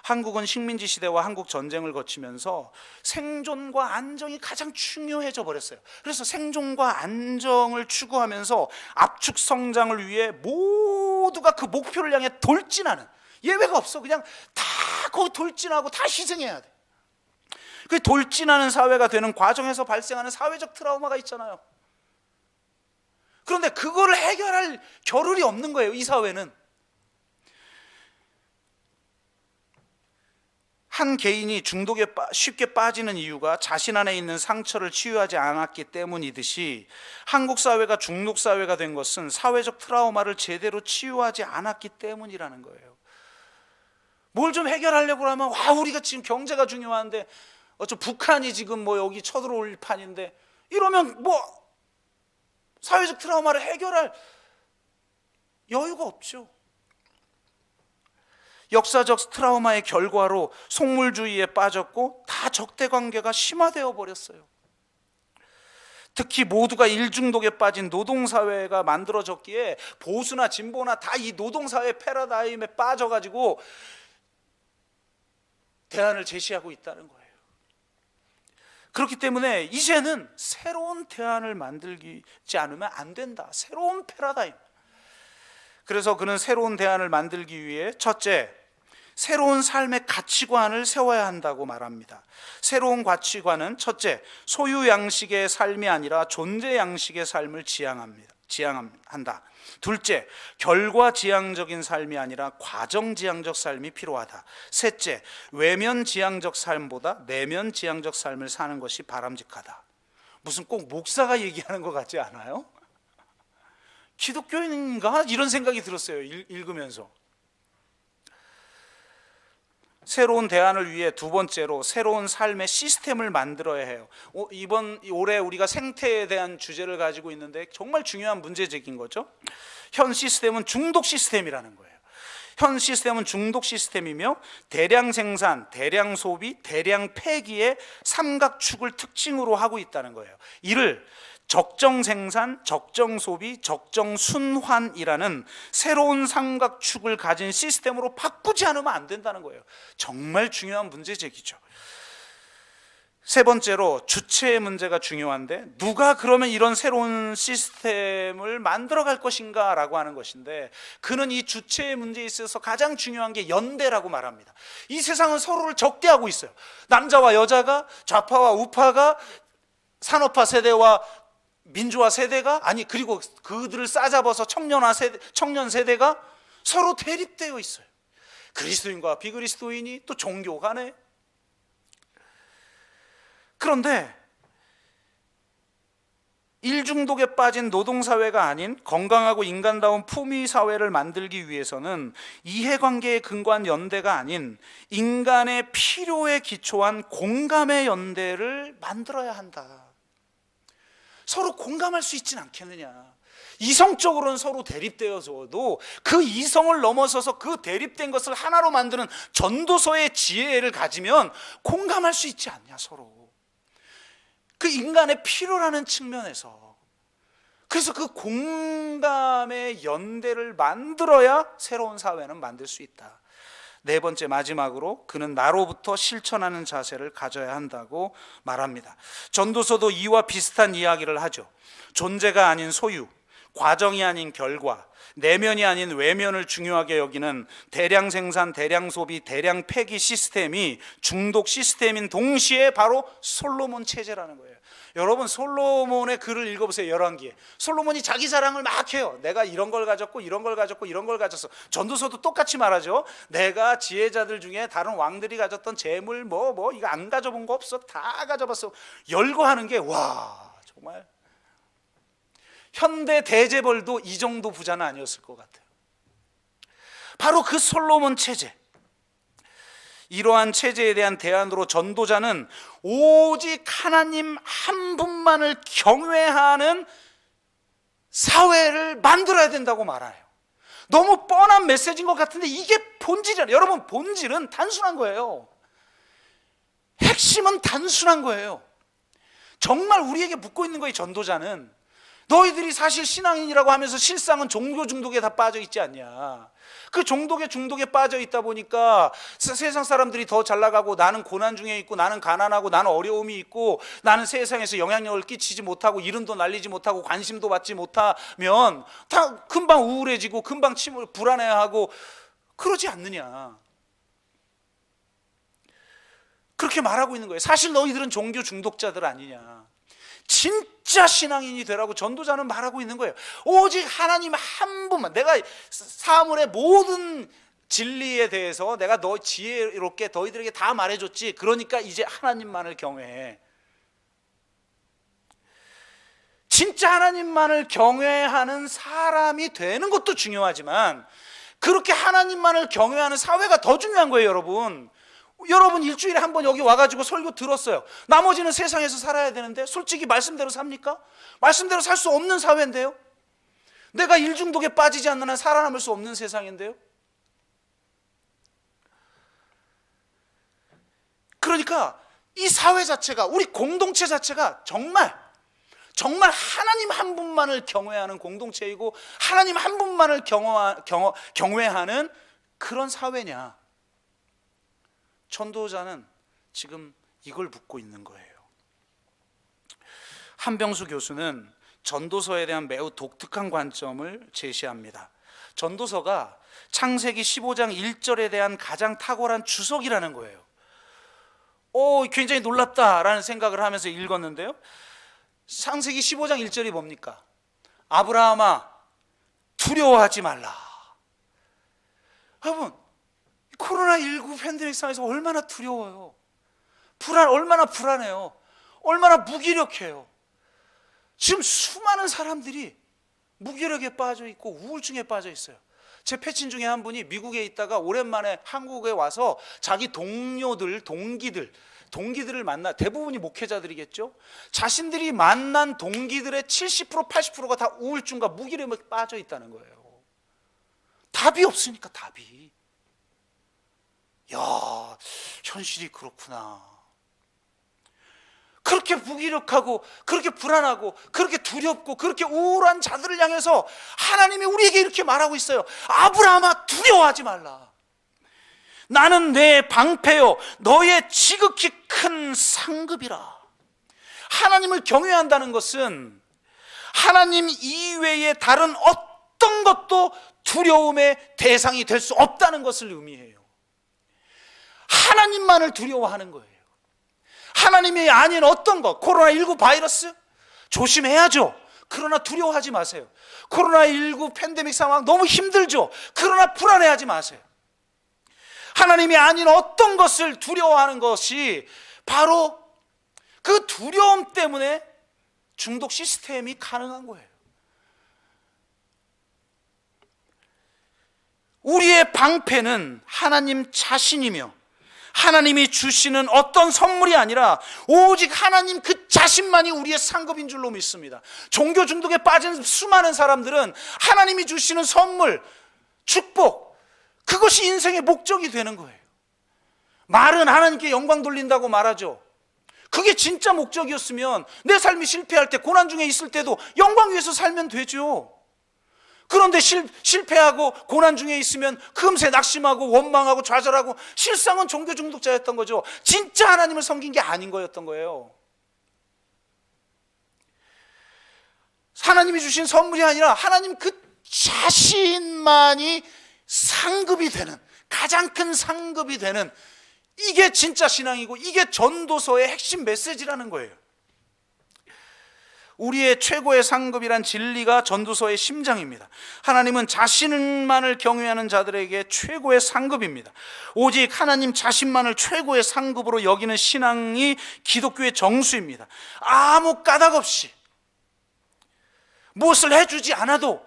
한국은 식민지 시대와 한국 전쟁을 거치면서 생존과 안정이 가장 중요해져 버렸어요. 그래서 생존과 안정을 추구하면서 압축 성장을 위해 모두가 그 목표를 향해 돌진하는, 예외가 없어. 그냥 다 거기 돌진하고 다 희생해야 돼. 그 돌진하는 사회가 되는 과정에서 발생하는 사회적 트라우마가 있잖아요. 그런데 그거를 해결할 겨를이 없는 거예요, 이 사회는. 한 개인이 중독에 쉽게 빠지는 이유가 자신 안에 있는 상처를 치유하지 않았기 때문이듯이, 한국 사회가 중독 사회가 된 것은 사회적 트라우마를 제대로 치유하지 않았기 때문이라는 거예요. 뭘 좀 해결하려고 하면 우리가 지금 경제가 중요한데, 북한이 지금 여기 쳐들어올 판인데, 이러면 사회적 트라우마를 해결할 여유가 없죠. 역사적 트라우마의 결과로 속물주의에 빠졌고 다 적대관계가 심화되어 버렸어요. 특히 모두가 일중독에 빠진 노동사회가 만들어졌기에 보수나 진보나 다 이 노동사회 패러다임에 빠져가지고 대안을 제시하고 있다는 거예요. 그렇기 때문에 이제는 새로운 대안을 만들지 않으면 안 된다. 새로운 패러다임. 그래서 그는 새로운 대안을 만들기 위해 첫째, 새로운 삶의 가치관을 세워야 한다고 말합니다. 새로운 가치관은 첫째, 소유 양식의 삶이 아니라 존재 양식의 삶을 지향한다. 둘째, 결과 지향적인 삶이 아니라 과정 지향적 삶이 필요하다. 셋째, 외면 지향적 삶보다 내면 지향적 삶을 사는 것이 바람직하다. 무슨 꼭 목사가 얘기하는 것 같지 않아요? 기독교인인가? 이런 생각이 들었어요, 읽으면서. 새로운 대안을 위해 두 번째로 새로운 삶의 시스템을 만들어야 해요. 올해 우리가 생태에 대한 주제를 가지고 있는데 정말 중요한 문제제기인 거죠. 현 시스템은 중독 시스템이라는 거예요. 현 시스템은 중독 시스템이며 대량 생산, 대량 소비, 대량 폐기의 삼각축을 특징으로 하고 있다는 거예요. 이를 적정 생산, 적정 소비, 적정 순환이라는 새로운 삼각축을 가진 시스템으로 바꾸지 않으면 안 된다는 거예요. 정말 중요한 문제제기죠. 세 번째로 주체의 문제가 중요한데, 누가 그러면 이런 새로운 시스템을 만들어갈 것인가 라고 하는 것인데, 그는 이 주체의 문제에 있어서 가장 중요한 게 연대라고 말합니다. 이 세상은 서로를 적대하고 있어요. 남자와 여자가, 좌파와 우파가, 산업화 세대와 민주화 세대가, 그리고 그들을 싸잡아서 청년 세대가 서로 대립되어 있어요. 그리스도인과 비그리스도인이, 또 종교 간에. 그런데 일중독에 빠진 노동사회가 아닌 건강하고 인간다운 품위사회를 만들기 위해서는 이해관계에 근거한 연대가 아닌 인간의 필요에 기초한 공감의 연대를 만들어야 한다. 서로 공감할 수 있진 않겠느냐. 이성적으로는 서로 대립되어서도 그 이성을 넘어서서 그 대립된 것을 하나로 만드는 전도서의 지혜를 가지면 공감할 수 있지 않냐, 서로. 그 인간의 필요라는 측면에서. 그래서 그 공감의 연대를 만들어야 새로운 사회는 만들 수 있다. 네 번째, 마지막으로 그는 나로부터 실천하는 자세를 가져야 한다고 말합니다. 전도서도 이와 비슷한 이야기를 하죠. 존재가 아닌 소유, 과정이 아닌 결과, 내면이 아닌 외면을 중요하게 여기는 대량 생산, 대량 소비, 대량 폐기 시스템이 중독 시스템인 동시에 바로 솔로몬 체제라는 거예요. 여러분, 솔로몬의 글을 읽어보세요. 열왕기에 솔로몬이 자기 자랑을 막 해요. 내가 이런 걸 가졌고 이런 걸 가졌고 이런 걸 가졌어. 전도서도 똑같이 말하죠. 내가 지혜자들 중에 다른 왕들이 가졌던 재물 이거 안 가져본 거 없어. 다 가져봤어. 열거하는 게 정말 현대 대재벌도 이 정도 부자는 아니었을 것 같아요. 바로 그 솔로몬 체제, 이러한 체제에 대한 대안으로 전도자는 오직 하나님 한 분만을 경외하는 사회를 만들어야 된다고 말해요. 너무 뻔한 메시지인 것 같은데 이게 본질이에요. 여러분, 본질은 단순한 거예요. 핵심은 단순한 거예요. 정말 우리에게 묻고 있는 거예요. 전도자는 너희들이 사실 신앙인이라고 하면서 실상은 종교 중독에 다 빠져 있지 않냐. 그 중독에 빠져 있다 보니까 세상 사람들이 더 잘 나가고 나는 고난 중에 있고 나는 가난하고 나는 어려움이 있고 나는 세상에서 영향력을 끼치지 못하고 이름도 날리지 못하고 관심도 받지 못하면 다 금방 우울해지고 금방 불안해하고 그러지 않느냐. 그렇게 말하고 있는 거예요. 사실 너희들은 종교 중독자들 아니냐. 진짜 신앙인이 되라고 전도자는 말하고 있는 거예요. 오직 하나님 한 분만. 내가 사물의 모든 진리에 대해서 내가 너 지혜롭게 너희들에게 다 말해줬지. 그러니까 이제 하나님만을 경외해. 진짜 하나님만을 경외하는 사람이 되는 것도 중요하지만 그렇게 하나님만을 경외하는 사회가 더 중요한 거예요. 여러분 일주일에 한 번 여기 와가지고 설교 들었어요. 나머지는 세상에서 살아야 되는데 솔직히 말씀대로 삽니까? 말씀대로 살 수 없는 사회인데요. 내가 일중독에 빠지지 않는 한 살아남을 수 없는 세상인데요. 그러니까 이 사회 자체가, 우리 공동체 자체가 정말 하나님 한 분만을 경외하는 공동체이고 하나님 한 분만을 경외하는 그런 사회냐. 전도자는 지금 이걸 묻고 있는 거예요. 한병수 교수는 전도서에 대한 매우 독특한 관점을 제시합니다. 전도서가 창세기 15장 1절에 대한 가장 탁월한 주석이라는 거예요. 굉장히 놀랍다라는 생각을 하면서 읽었는데요. 창세기 15장 1절이 뭡니까? 아브라함아 두려워하지 말라. 여러분, 코로나19 팬데믹 상황에서 얼마나 두려워요. 얼마나 불안해요. 얼마나 무기력해요. 지금 수많은 사람들이 무기력에 빠져 있고 우울증에 빠져 있어요. 제 패친 중에 한 분이 미국에 있다가 오랜만에 한국에 와서 자기 동기들을 만나, 대부분이 목회자들이겠죠. 자신들이 만난 동기들의 70% 80%가 다 우울증과 무기력에 빠져 있다는 거예요. 답이 없으니까. 답이. 야, 현실이 그렇구나. 그렇게 무기력하고 그렇게 불안하고 그렇게 두렵고 그렇게 우울한 자들을 향해서 하나님이 우리에게 이렇게 말하고 있어요. 아브라함아 두려워하지 말라. 나는 내 방패요 너의 지극히 큰 상급이라. 하나님을 경외한다는 것은 하나님 이외의 다른 어떤 것도 두려움의 대상이 될 수 없다는 것을 의미해요. 하나님만을 두려워하는 거예요. 하나님이 아닌 어떤 것, 코로나19 바이러스 조심해야죠. 그러나 두려워하지 마세요. 코로나19 팬데믹 상황 너무 힘들죠. 그러나 불안해하지 마세요. 하나님이 아닌 어떤 것을 두려워하는 것이 바로 그 두려움 때문에 중독 시스템이 가능한 거예요. 우리의 방패는 하나님 자신이며 하나님이 주시는 어떤 선물이 아니라 오직 하나님 그 자신만이 우리의 상급인 줄로 믿습니다. 종교 중독에 빠진 수많은 사람들은 하나님이 주시는 선물, 축복, 그것이 인생의 목적이 되는 거예요. 말은 하나님께 영광 돌린다고 말하죠. 그게 진짜 목적이었으면 내 삶이 실패할 때, 고난 중에 있을 때도 영광 위해서 살면 되죠. 그런데 실패하고 고난 중에 있으면 금세 낙심하고 원망하고 좌절하고 실상은 종교 중독자였던 거죠. 진짜 하나님을 섬긴 게 아닌 거였던 거예요. 하나님이 주신 선물이 아니라 하나님 그 자신만이 상급이 되는, 가장 큰 상급이 되는, 이게 진짜 신앙이고 이게 전도서의 핵심 메시지라는 거예요. 우리의 최고의 상급이란 진리가 전도서의 심장입니다. 하나님은 자신만을 경외하는 자들에게 최고의 상급입니다. 오직 하나님 자신만을 최고의 상급으로 여기는 신앙이 기독교의 정수입니다. 아무 까닭 없이 무엇을 해주지 않아도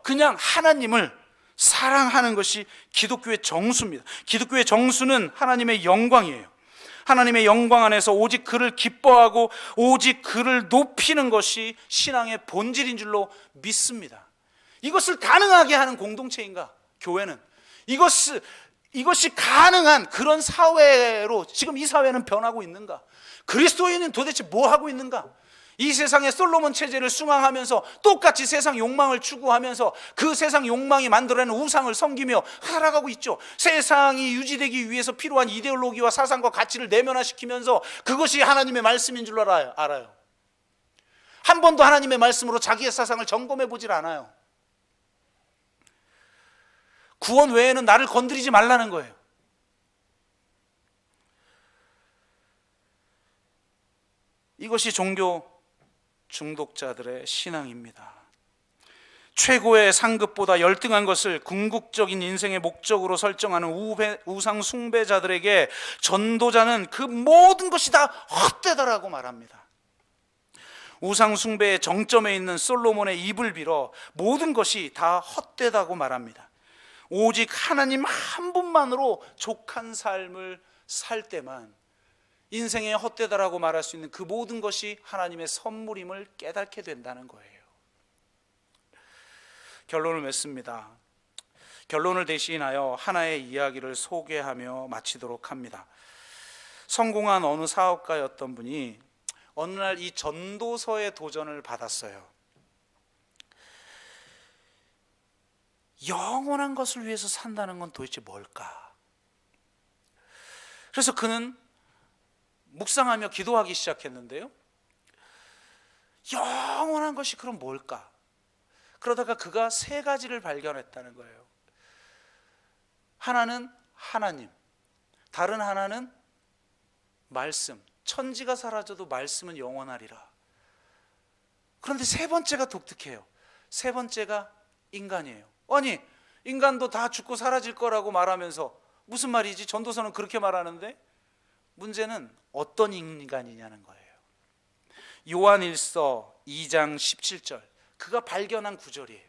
그냥 하나님을 사랑하는 것이 기독교의 정수입니다. 기독교의 정수는 하나님의 영광이에요. 하나님의 영광 안에서 오직 그를 기뻐하고 오직 그를 높이는 것이 신앙의 본질인 줄로 믿습니다. 이것을 가능하게 하는 공동체인가? 교회는 이것이 가능한 그런 사회로 지금 이 사회는 변하고 있는가? 그리스도인은 도대체 뭐 하고 있는가? 이 세상의 솔로몬 체제를 숭앙하면서 똑같이 세상 욕망을 추구하면서 그 세상 욕망이 만들어내는 우상을 섬기며 살아가고 있죠. 세상이 유지되기 위해서 필요한 이데올로기와 사상과 가치를 내면화시키면서 그것이 하나님의 말씀인 줄 알아요. 한 번도 하나님의 말씀으로 자기의 사상을 점검해 보질 않아요. 구원 외에는 나를 건드리지 말라는 거예요. 이것이 종교 중독자들의 신앙입니다. 최고의 상급보다 열등한 것을 궁극적인 인생의 목적으로 설정하는 우상 숭배자들에게 전도자는 그 모든 것이 다 헛되다라고 말합니다. 우상 숭배의 정점에 있는 솔로몬의 입을 빌어 모든 것이 다 헛되다고 말합니다. 오직 하나님 한 분만으로 족한 삶을 살 때만 인생의 헛되다라고 말할 수 있는 그 모든 것이 하나님의 선물임을 깨닫게 된다는 거예요. 결론을 맺습니다. 결론을 대신하여 하나의 이야기를 소개하며 마치도록 합니다. 성공한 어느 사업가였던 분이 어느 날 이 전도서의 도전을 받았어요. 영원한 것을 위해서 산다는 건 도대체 뭘까? 그래서 그는 묵상하며 기도하기 시작했는데요, 영원한 것이 그럼 뭘까? 그러다가 그가 세 가지를 발견했다는 거예요. 하나는 하나님, 다른 하나는 말씀. 천지가 사라져도 말씀은 영원하리라. 그런데 세 번째가 독특해요. 세 번째가 인간이에요. 아니, 인간도 다 죽고 사라질 거라고 말하면서 무슨 말이지? 전도서는 그렇게 말하는데 문제는 어떤 인간이냐는 거예요. 요한일서 2장 17절, 그가 발견한 구절이에요.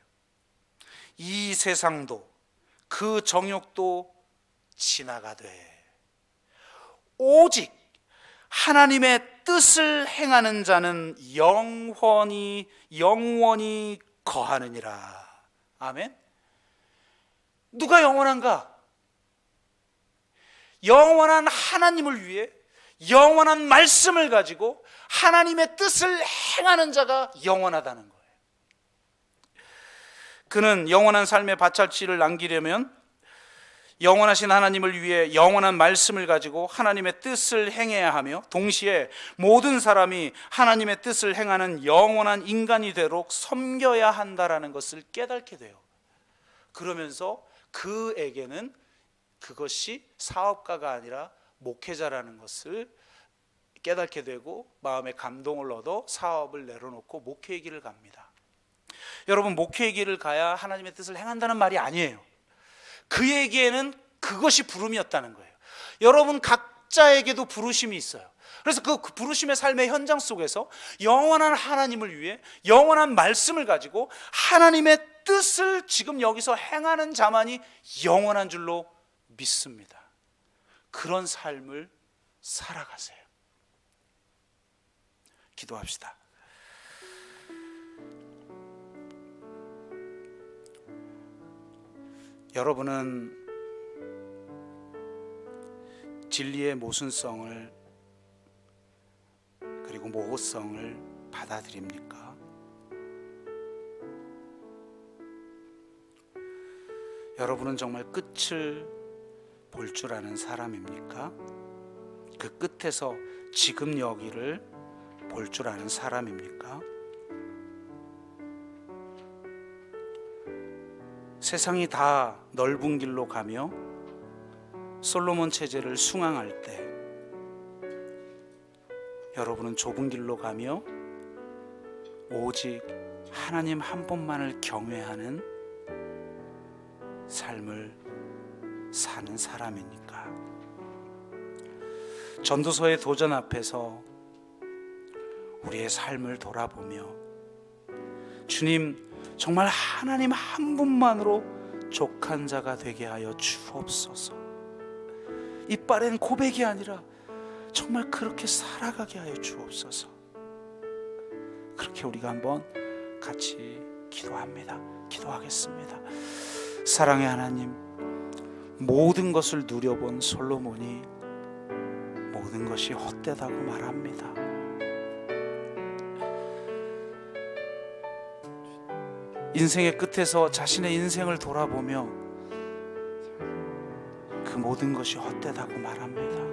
이 세상도 그 정욕도 지나가되 오직 하나님의 뜻을 행하는 자는 영원히 거하느니라. 아멘. 누가 영원한가? 영원한 하나님을 위해 영원한 말씀을 가지고 하나님의 뜻을 행하는 자가 영원하다는 거예요. 그는 영원한 삶의 바찰치를 남기려면 영원하신 하나님을 위해 영원한 말씀을 가지고 하나님의 뜻을 행해야 하며, 동시에 모든 사람이 하나님의 뜻을 행하는 영원한 인간이 되도록 섬겨야 한다라는 것을 깨닫게 돼요. 그러면서 그에게는 그것이 사업가가 아니라 목회자라는 것을 깨닫게 되고 마음에 감동을 얻어 사업을 내려놓고 목회의 길을 갑니다. 여러분, 목회의 길을 가야 하나님의 뜻을 행한다는 말이 아니에요. 그에게는 그것이 부름이었다는 거예요. 여러분 각자에게도 부르심이 있어요. 그래서 그 부르심의 삶의 현장 속에서 영원한 하나님을 위해 영원한 말씀을 가지고 하나님의 뜻을 지금 여기서 행하는 자만이 영원한 줄로 믿습니다. 그런 삶을 살아가세요. 기도합시다. 여러분은 진리의 모순성을 그리고 모호성을 받아들입니까? 여러분은 정말 끝을 볼 줄 아는 사람입니까? 그 끝에서 지금 여기를 볼 줄 아는 사람입니까? 세상이 다 넓은 길로 가며 솔로몬 체제를 숭앙할 때 여러분은 좁은 길로 가며 오직 하나님 한 분만을 경외하는 삶을 사는 사람입니까? 전도서의 도전 앞에서 우리의 삶을 돌아보며 주님, 정말 하나님 한 분만으로 족한 자가 되게 하여 주옵소서. 이빨엔 고백이 아니라 정말 그렇게 살아가게 하여 주옵소서. 그렇게 우리가 한번 같이 기도하겠습니다. 사랑의 하나님, 모든 것을 누려본 솔로몬이 모든 것이 헛되다고 말합니다. 인생의 끝에서 자신의 인생을 돌아보며 그 모든 것이 헛되다고 말합니다.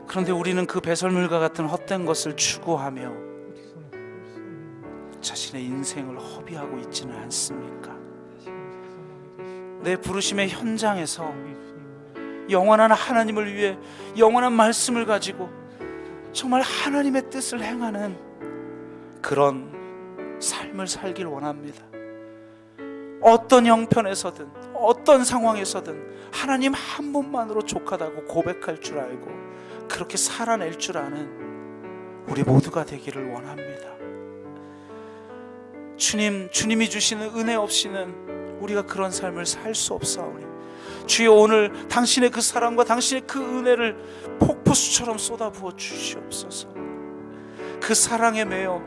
그런데 우리는 그 배설물과 같은 헛된 것을 추구하며 자신의 인생을 허비하고 있지는 않습니까? 내 부르심의 현장에서 영원한 하나님을 위해 영원한 말씀을 가지고 정말 하나님의 뜻을 행하는 그런 삶을 살길 원합니다. 어떤 형편에서든 어떤 상황에서든 하나님 한 분만으로 족하다고 고백할 줄 알고 그렇게 살아낼 줄 아는 우리 모두가 되기를 원합니다. 주님이 주시는 은혜 없이는 우리가 그런 삶을 살 수 없사오니 주여, 오늘 당신의 그 사랑과 당신의 그 은혜를 폭포수처럼 쏟아부어 주시옵소서. 그 사랑에 매여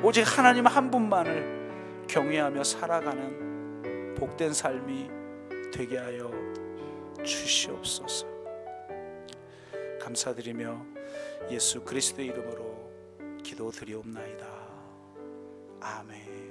오직 하나님 한 분만을 경외하며 살아가는 복된 삶이 되게 하여 주시옵소서. 감사드리며 예수 그리스도의 이름으로 기도드리옵나이다. 아멘.